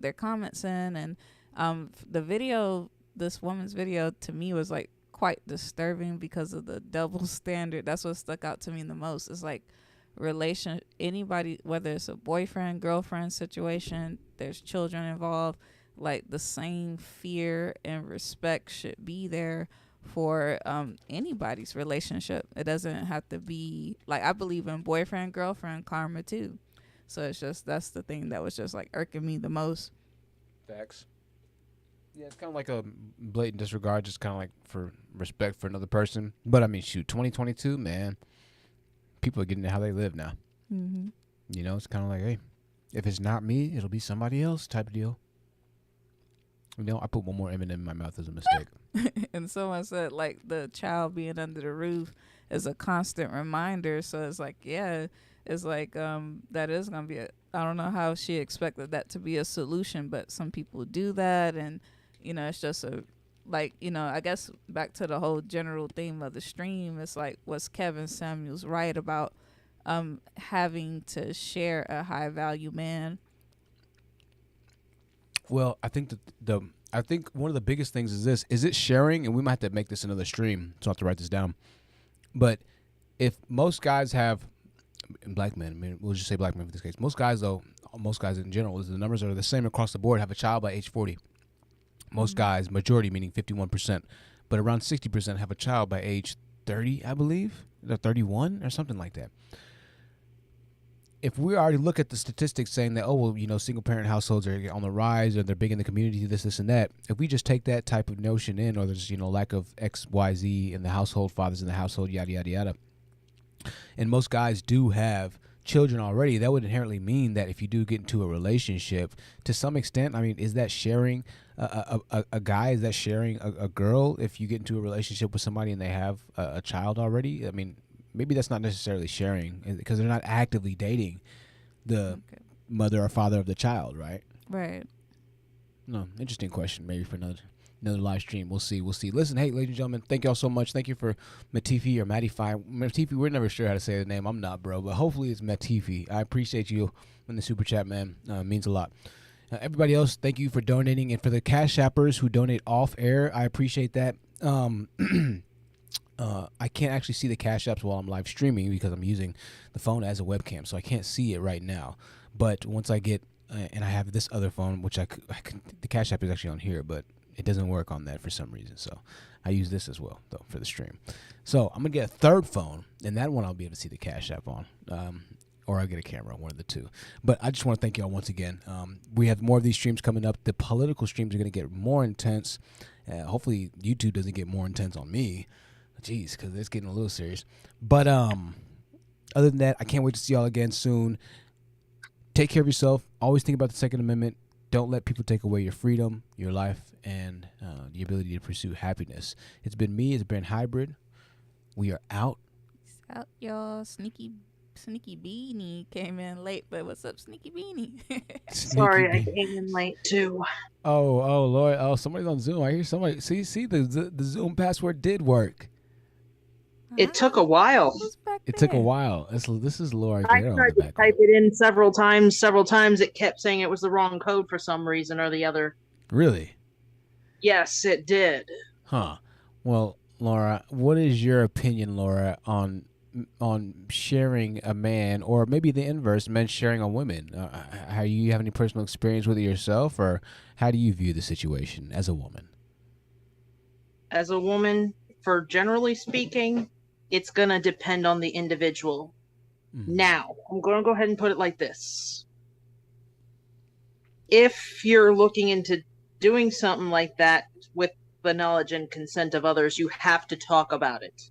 their comments in, and the video, this woman's video, to me was like quite disturbing because of the double standard. That's what stuck out to me the most. It's like anybody, whether it's a boyfriend, girlfriend situation, there's children involved, like the same fear and respect should be there for anybody's relationship. It doesn't have to be like, I believe in boyfriend, girlfriend karma too. So it's just, that's the thing that was just like irking me the most. Facts. Yeah, it's kind of like a blatant disregard, just kind of like for respect for another person. But I mean, shoot, 2022, man, people are getting to how they live now. Mm-hmm. You know, it's kind of like, hey, if it's not me, it'll be somebody else type of deal. You know, I put one more M&M in my mouth as a mistake. And someone said, like, the child being under the roof is a constant reminder. So it's like, yeah, it's like that is going to be I don't know how she expected that to be a solution, but some people do that. And, you know, it's just I guess back to the whole general theme of the stream, it's like, was Kevin Samuels right about having to share a high value man? Well, I think I think one of the biggest things is this: is it sharing? And we might have to make this another stream, so I have to write this down. But if most guys have, black men, I mean, we'll just say black men for this case. Most guys in general, the numbers are the same across the board, have a child by age 40. Most guys, majority meaning 51%, but around 60% have a child by age 30, I believe, or 31 or something like that. If we already look at the statistics saying that, oh, well, you know, single parent households are on the rise or they're big in the community, this and that, if we just take that type of notion in, or there's, you know, lack of X, Y, Z in the household, fathers in the household, yada, yada, yada, and most guys do have children already, that would inherently mean that if you do get into a relationship, to some extent, I mean, is that sharing a guy? Is that sharing a girl if you get into a relationship with somebody and they have a child already? I mean, maybe that's not necessarily sharing because they're not actively dating the mother or father of the child, right? Right. No, interesting question. Maybe for another live stream. We'll see. Listen, hey, ladies and gentlemen, thank y'all so much. Thank you for Matifi or Matify. Matifi, we're never sure how to say the name. I'm not, bro, but hopefully it's Matifi. I appreciate you in the super chat, man. Means a lot. Everybody else, thank you for donating, and for the Cash Appers who donate off air, I appreciate that. I can't actually see the Cash Apps while I'm live streaming because I'm using the phone as a webcam, so I can't see it right now. But once I get, and I have this other phone, which I could, the Cash App is actually on here, but it doesn't work on that for some reason. So I use this as well, though, for the stream. So I'm going to get a third phone, and that one I'll be able to see the Cash App on. Or I'll get a camera, one of the two. But I just want to thank y'all once again. We have more of these streams coming up. The political streams are going to get more intense. Hopefully YouTube doesn't get more intense on me. Jeez, because it's getting a little serious. But other than that, I can't wait to see y'all again soon. Take care of yourself. Always think about the Second Amendment. Don't let people take away your freedom, your life, and the ability to pursue happiness. It's been me. It's been Hybrid. We are out. Peace out, y'all. Sneaky Beanie came in late, but what's up, Sneaky Beanie? Sorry, I came in late too. Oh, Lord. Oh, somebody's on Zoom. I hear somebody. See, the Zoom password did work. It took a while. It took a while. This is Laura. I tried to type it in several times. It kept saying it was the wrong code for some reason or the other. Really? Yes, it did. Huh. Well, Laura, what is your opinion, Laura, on sharing a man, or maybe the inverse, men sharing on women? How you have any personal experience with it yourself, or how do you view the situation as a woman? As a woman, for generally speaking, it's going to depend on the individual. Now, I'm going to go ahead and put it like this. If you're looking into doing something like that with the knowledge and consent of others, you have to talk about it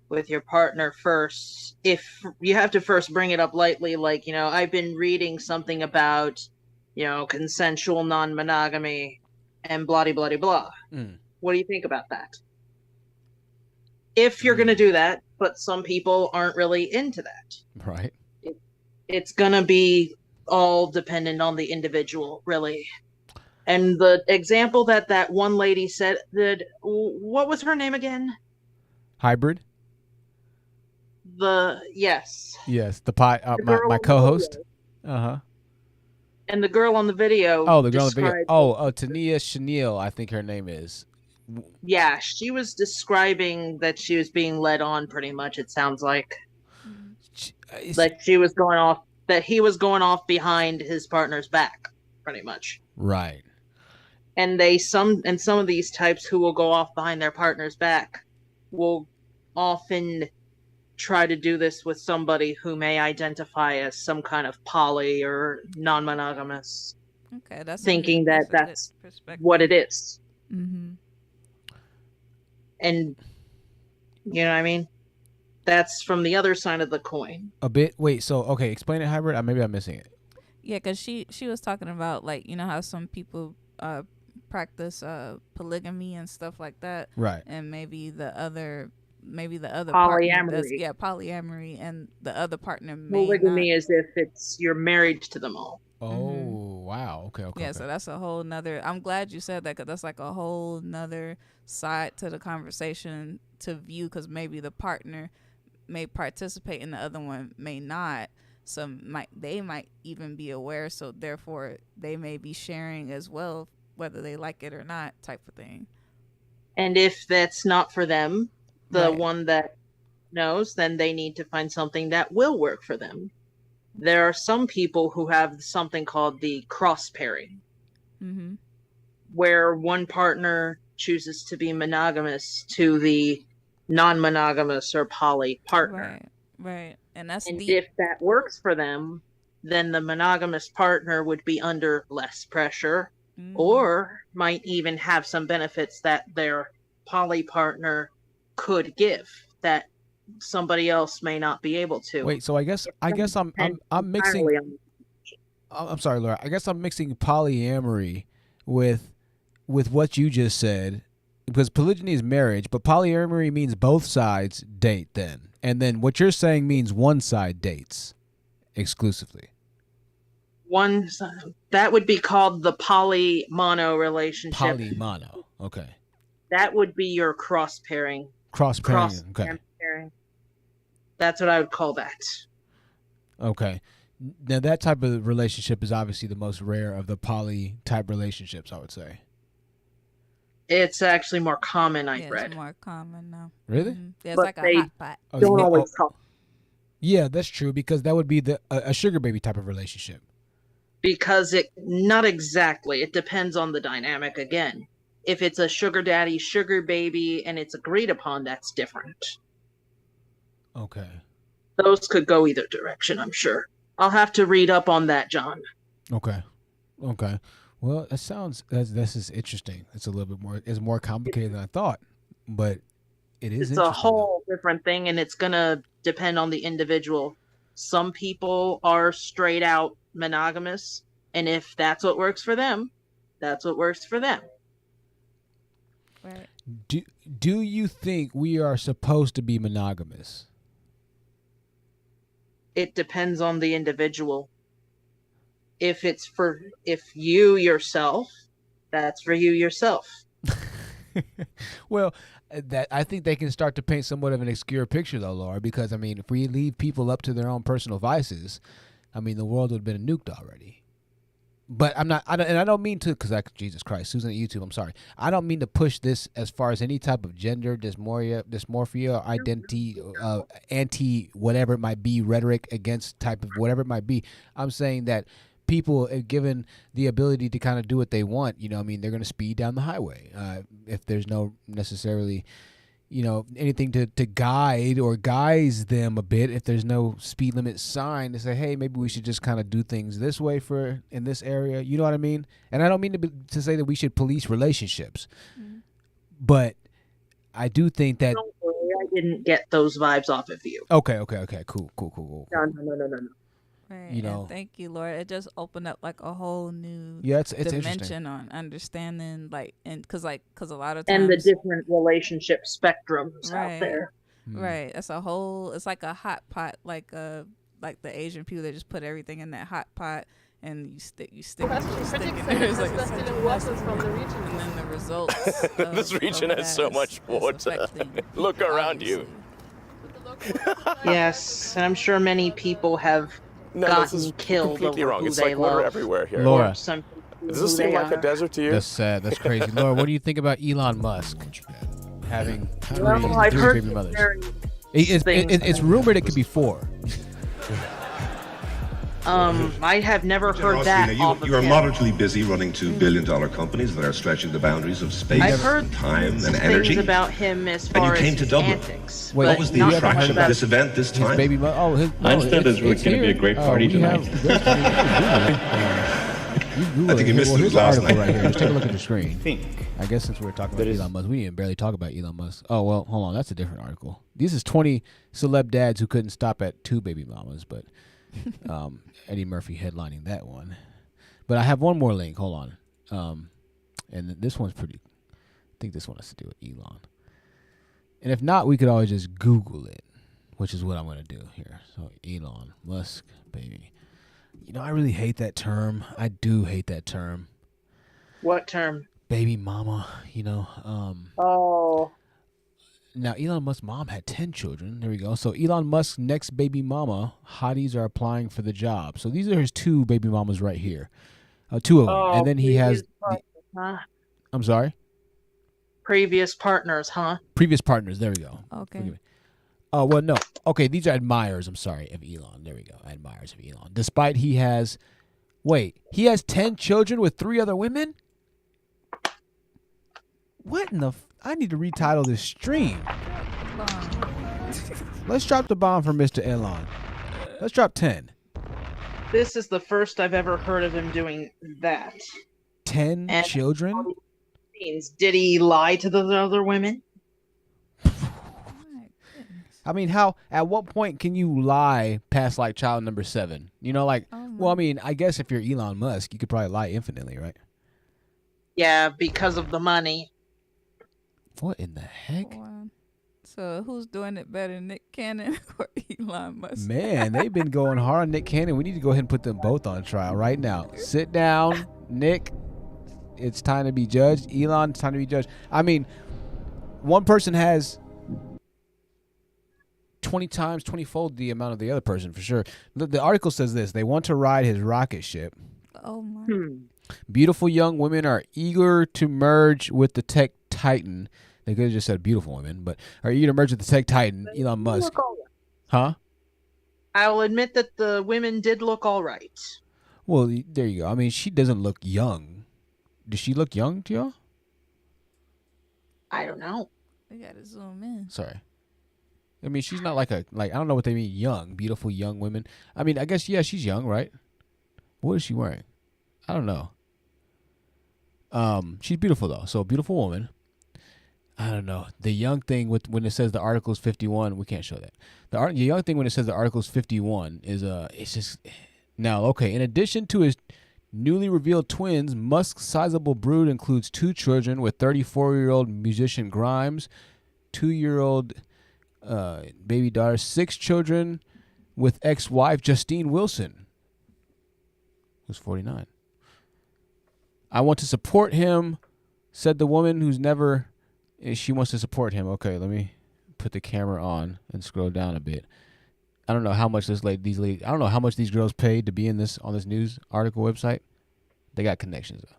with your partner first. If you have to first bring it up lightly, like, I've been reading something about, consensual non-monogamy and blah, blah, blah, blah. What do you think about that? If you're going to do that, but some people aren't really into that. Right. It's going to be all dependent on the individual, really. And the example that one lady said, what was her name again? Hybrid? Yes. Yes, my co-host. Uh-huh. And the girl on the video. Oh, the girl on the video. Oh, Tania Chanel, I think her name is. Yeah, she was describing that she was being led on pretty much, it sounds like. Like he was going off behind his partner's back, pretty much. Right. And some of these types who will go off behind their partner's back will often try to do this with somebody who may identify as some kind of poly or non-monogamous. Okay, that's thinking that's what it is. Mm-hmm. And you know what I mean? That's from the other side of the coin. A bit. Wait, so okay, explain it, Hybrid. Maybe I'm missing it. Yeah, because she was talking about, like, how some people practice polygamy and stuff like that. Right. And maybe the other polyamory. Polyamory, and the other partner may polygamy not. Is if you're married to them all. Oh, wow. Okay. Yeah, so that's a whole nother. I'm glad you said that, because that's like a whole nother side to the conversation to view, because maybe the partner may participate and the other one may not. So they might even be aware, so therefore they may be sharing as well, whether they like it or not, type of thing. And if that's not for them, the one that knows, then they need to find something that will work for them. There are some people who have something called the cross pairing, where one partner chooses to be monogamous to the non-monogamous or poly partner. Right. And if that works for them, then the monogamous partner would be under less pressure, or might even have some benefits that their poly partner could give that somebody else may not be able to. Wait, so I guess I'm mixing. I'm sorry, Laura. I guess I'm mixing polyamory with what you just said, because polygyny is marriage, but polyamory means both sides date then. And then what you're saying means one side dates exclusively. One side, that would be called the poly-mono relationship. Poly-mono, okay. That would be your cross pairing. Cross pairing, okay. Pairing. That's what I would call that. Okay. Now that type of relationship is obviously the most rare of the poly type relationships, I would say. It's actually more common, I've read. It's more common now. Really? Yeah, it's like a hot pot. Don't always talk. Yeah, that's true, because that would be a sugar baby type of relationship. Because not exactly. It depends on the dynamic again. If it's a sugar daddy, sugar baby, and it's agreed upon, that's different. Okay. Those could go either direction, I'm sure. I'll have to read up on that, John. Okay. Well, this is interesting. It's a little bit more. It's more complicated than I thought, but it is. It's a whole different thing, and it's gonna depend on the individual. Some people are straight out monogamous, and if that's what works for them, that's what works for them. Right. Do you think we are supposed to be monogamous? It depends on the individual. If you yourself, that's for you yourself. Well, I think they can start to paint somewhat of an obscure picture, though, Laura, because, I mean, if we leave people up to their own personal vices, I mean, the world would have been nuked already. But I don't mean to, because Jesus Christ, Susan at YouTube, I'm sorry. I don't mean to push this as far as any type of gender dysmorphia, identity, anti-whatever it might be, rhetoric against type of whatever it might be. I'm saying that people, if given the ability to kind of do what they want, I mean, they're going to speed down the highway. If there's no necessarily, anything to guide or guise them a bit, if there's no speed limit sign to say, hey, maybe we should just kind of do things this way in this area. You know what I mean? And I don't mean to say that we should police relationships, But I do think that. Don't worry, I didn't get those vibes off of you. Okay. Cool. No. Right. You know, and thank you, Lord. It just opened up like a whole new it's dimension on understanding, like, and because a lot of times and the different relationship spectrums out there. Right. It's a whole. It's like a hot pot, like the Asian people that just put everything in that hot pot. And you stick it there. It's like from the region. And then the results. This region has so much water. Look around you. Yes, and I'm sure many people have gotten killed completely over wrong. who It's they like water love. everywhere here. Laura, does this seem like a desert to you? That's sad. That's crazy. Laura, what do you think about Elon Musk having I've three heard baby mothers? very It's rumored it could be 4. I have never heard that. You are moderately busy running $2 billion companies that are stretching the boundaries of space, I've heard time, and things energy. about him as And far you came as to Dublin. antics. Wait, what was the attraction of this event this time? Baby mother. I understand there's going to be a great party tonight. I think you missed it last night. Right here. Just take a look at the screen. I guess since we were talking about Elon Musk, we didn't barely talk about Elon Musk. Oh, well, hold on. That's a different article. This is 20 celeb dads who couldn't stop at 2 baby mamas, but Eddie Murphy headlining that one. But I have one more link. Hold on. And this one's pretty. I think this one has to do with Elon. And if not, we could always just Google it, which is what I'm going to do here. So Elon Musk, baby. You know, I really hate that term. I do hate that term. What term? Baby mama, you know. Oh. Now, Elon Musk's mom had 10 children. There we go. So Elon Musk's next baby mama, hotties are applying for the job. So these are his 2 baby mamas right here. 2 of them. And then he has... I'm sorry? Previous partners, huh? Previous partners. There we go. Okay. Oh, well, no. Okay, these are admirers, I'm sorry, of Elon. There we go. Admirers of Elon. Despite he has 10 children with 3 other women? What in the... I need to retitle this stream. Let's drop the bomb for Mr. Elon. Let's drop 10. This is the first I've ever heard of him doing that. 10 children? Did he lie to those other women? I mean, at what point can you lie past like child number 7? You know, like, well, I mean, I guess if you're Elon Musk, you could probably lie infinitely, right? Yeah, because of the money. What in the heck? Wow. So who's doing it better, Nick Cannon or Elon Musk? Man, they've been going hard on Nick Cannon. We need to go ahead and put them both on trial right now. Sit down, Nick. It's time to be judged. Elon, it's time to be judged. I mean, one person has 20-fold the amount of the other person for sure. The article says this: they want to ride his rocket ship. Oh my! Beautiful young women are eager to merge with the tech titan. They could have just said beautiful women, but are eager to merge with the tech titan, Elon Musk. Huh? I'll admit that the women did look all right. Well, there you go. I mean, she doesn't look young. Does she look young to y'all? I don't know. We gotta zoom in. Sorry. I mean, she's not like I don't know what they mean, young, beautiful young women. I mean, I guess, yeah, she's young, right? What is she wearing? I don't know. She's beautiful, though. So, a beautiful woman. I don't know. The young thing when it says the article is 51, we can't show that. The young thing when it says the article is 51 is, it's just, now, okay, in addition to his newly revealed twins, Musk's sizable brood includes 2 children with 34-year-old musician Grimes, 2-year-old baby daughter, 6 children with ex-wife Justine Wilson, who's 49. I want to support him, said the woman who's never... She wants to support him. Okay, let me put the camera on and scroll down a bit. I don't know how much I don't know how much these girls paid to be on this news article website. They got connections though.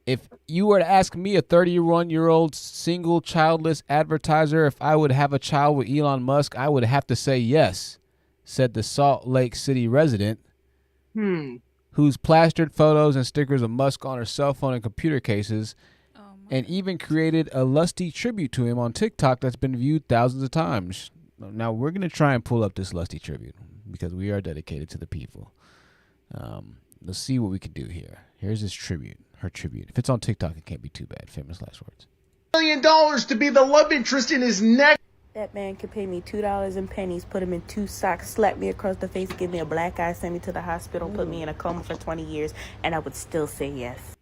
If you were to ask me, a 31-year-old single childless advertiser, if I would have a child with Elon Musk, I would have to say yes, said the Salt Lake City resident, who's plastered photos and stickers of Musk on her cell phone and computer cases, and even created a lusty tribute to him on TikTok that's been viewed thousands of times. Now, we're going to try and pull up this lusty tribute because we are dedicated to the people. Let's see what we can do here. Here's his tribute, her tribute. If it's on TikTok, it can't be too bad. Famous last words. million to be the love interest in his neck. That man could pay me $2 in pennies, put him in 2 socks, slap me across the face, give me a black eye, send me to the hospital, put me in a coma for 20 years, and I would still say yes.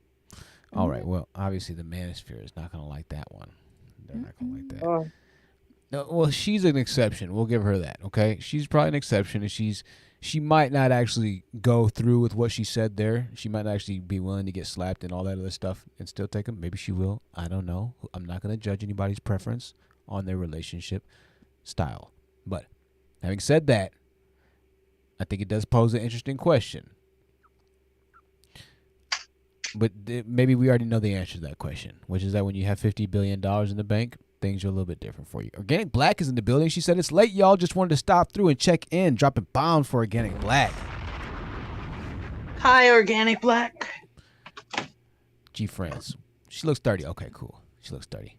All right. Well, obviously the manosphere is not going to like that one. They're not going to like that. No, well, she's an exception. We'll give her that. Okay, she's probably an exception, and she might not actually go through with what she said there. She might not actually be willing to get slapped and all that other stuff and still take him. Maybe she will. I don't know. I'm not going to judge anybody's preference on their relationship style. But having said that, I think it does pose an interesting question. But maybe we already know the answer to that question, which is that when you have $50 billion in the bank, things are a little bit different for you. Organic Black is in the building. She said, it's late, y'all. Just wanted to stop through and check in. Dropping bombs for Organic Black. Hi, Organic Black. G France. She looks 30. Okay, cool. She looks 30.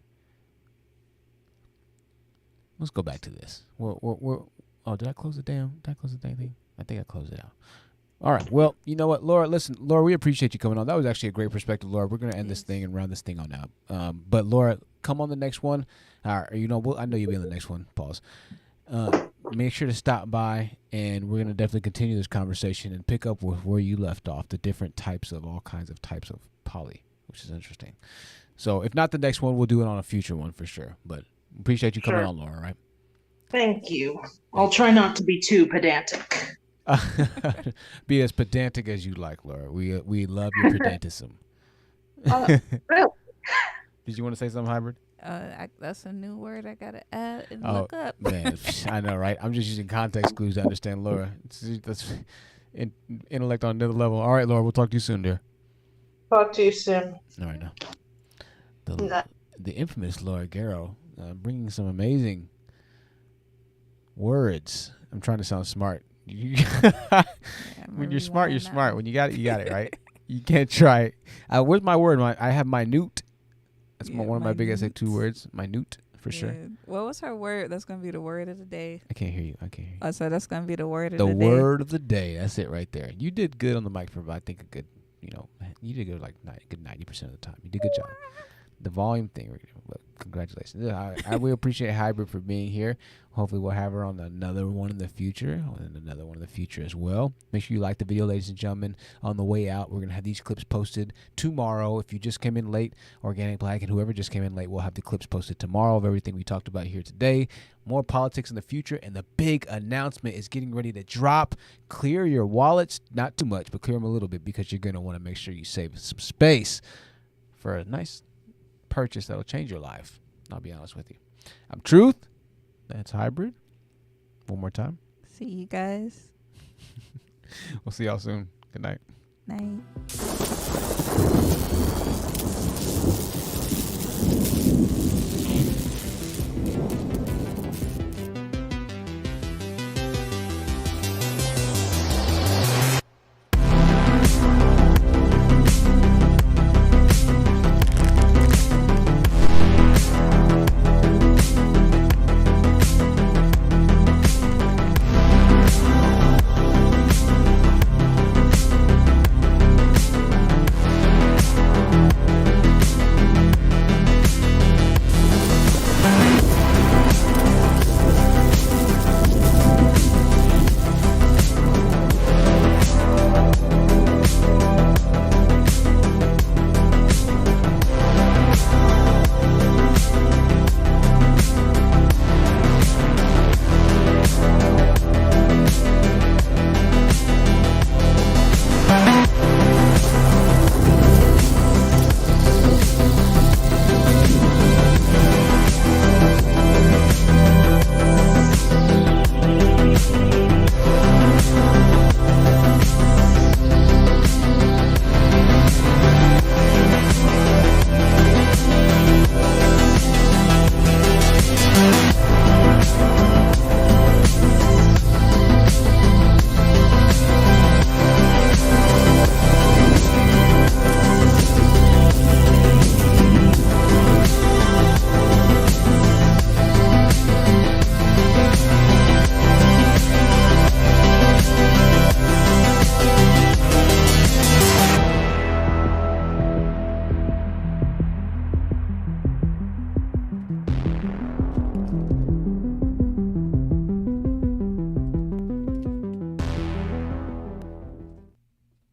Let's go back to this. Oh, did I close the damn thing? I think I closed it out. All right. Well, you know what, Laura? Listen, Laura, we appreciate you coming on. That was actually a great perspective, Laura. We're going to end this thing and round this thing on out. But Laura, come on the next one. I know you'll be on the next one. Pause. Make sure to stop by, and we're going to definitely continue this conversation and pick up with where you left off, the different types of all kinds of types of poly, which is interesting. So if not the next one, we'll do it on a future one for sure. But appreciate you coming on, Laura, right? Thank you. I'll try not to be too pedantic. Be as pedantic as you like, Laura. We love your pedantism. Really? Did you want to say something, Hybrid? That's a new word I gotta add and look up. Man, I know, right? I'm just using context clues to understand Laura. That's intellect on another level. All right, Laura, we'll talk to you soon, dear. Talk to you soon. All right, now. The infamous Laura Garrow bringing some amazing words. I'm trying to sound smart. When you're smart, you're smart. When you got it, right? You can't try it. Where's my word? I have minute. That's one of my big, I say 2 words. Minute, for sure. What was her word? That's going to be the word of the day. I can't hear you. I said that's going to be the word of the day. The word of the day. That's it right there. You did good on the mic for, I think, a good, you did good like good 90% of the time. You did a good job. The volume thing, congratulations. We appreciate Hybrid for being here. Hopefully we'll have her on another one in the future, and another one in the future as well. Make sure you like the video, ladies and gentlemen. On the way out, we're going to have these clips posted tomorrow. If you just came in late, Organic Black and whoever just came in late, we'll have the clips posted tomorrow of everything we talked about here today. More politics in the future, and the big announcement is getting ready to drop. Clear your wallets, not too much, but clear them a little bit, because you're going to want to make sure you save some space for a nice purchase that'll change your life. I'll be honest with you. I'm Truth. That's Hybrid. One more time. See you guys. We'll see y'all soon. Good night. Night.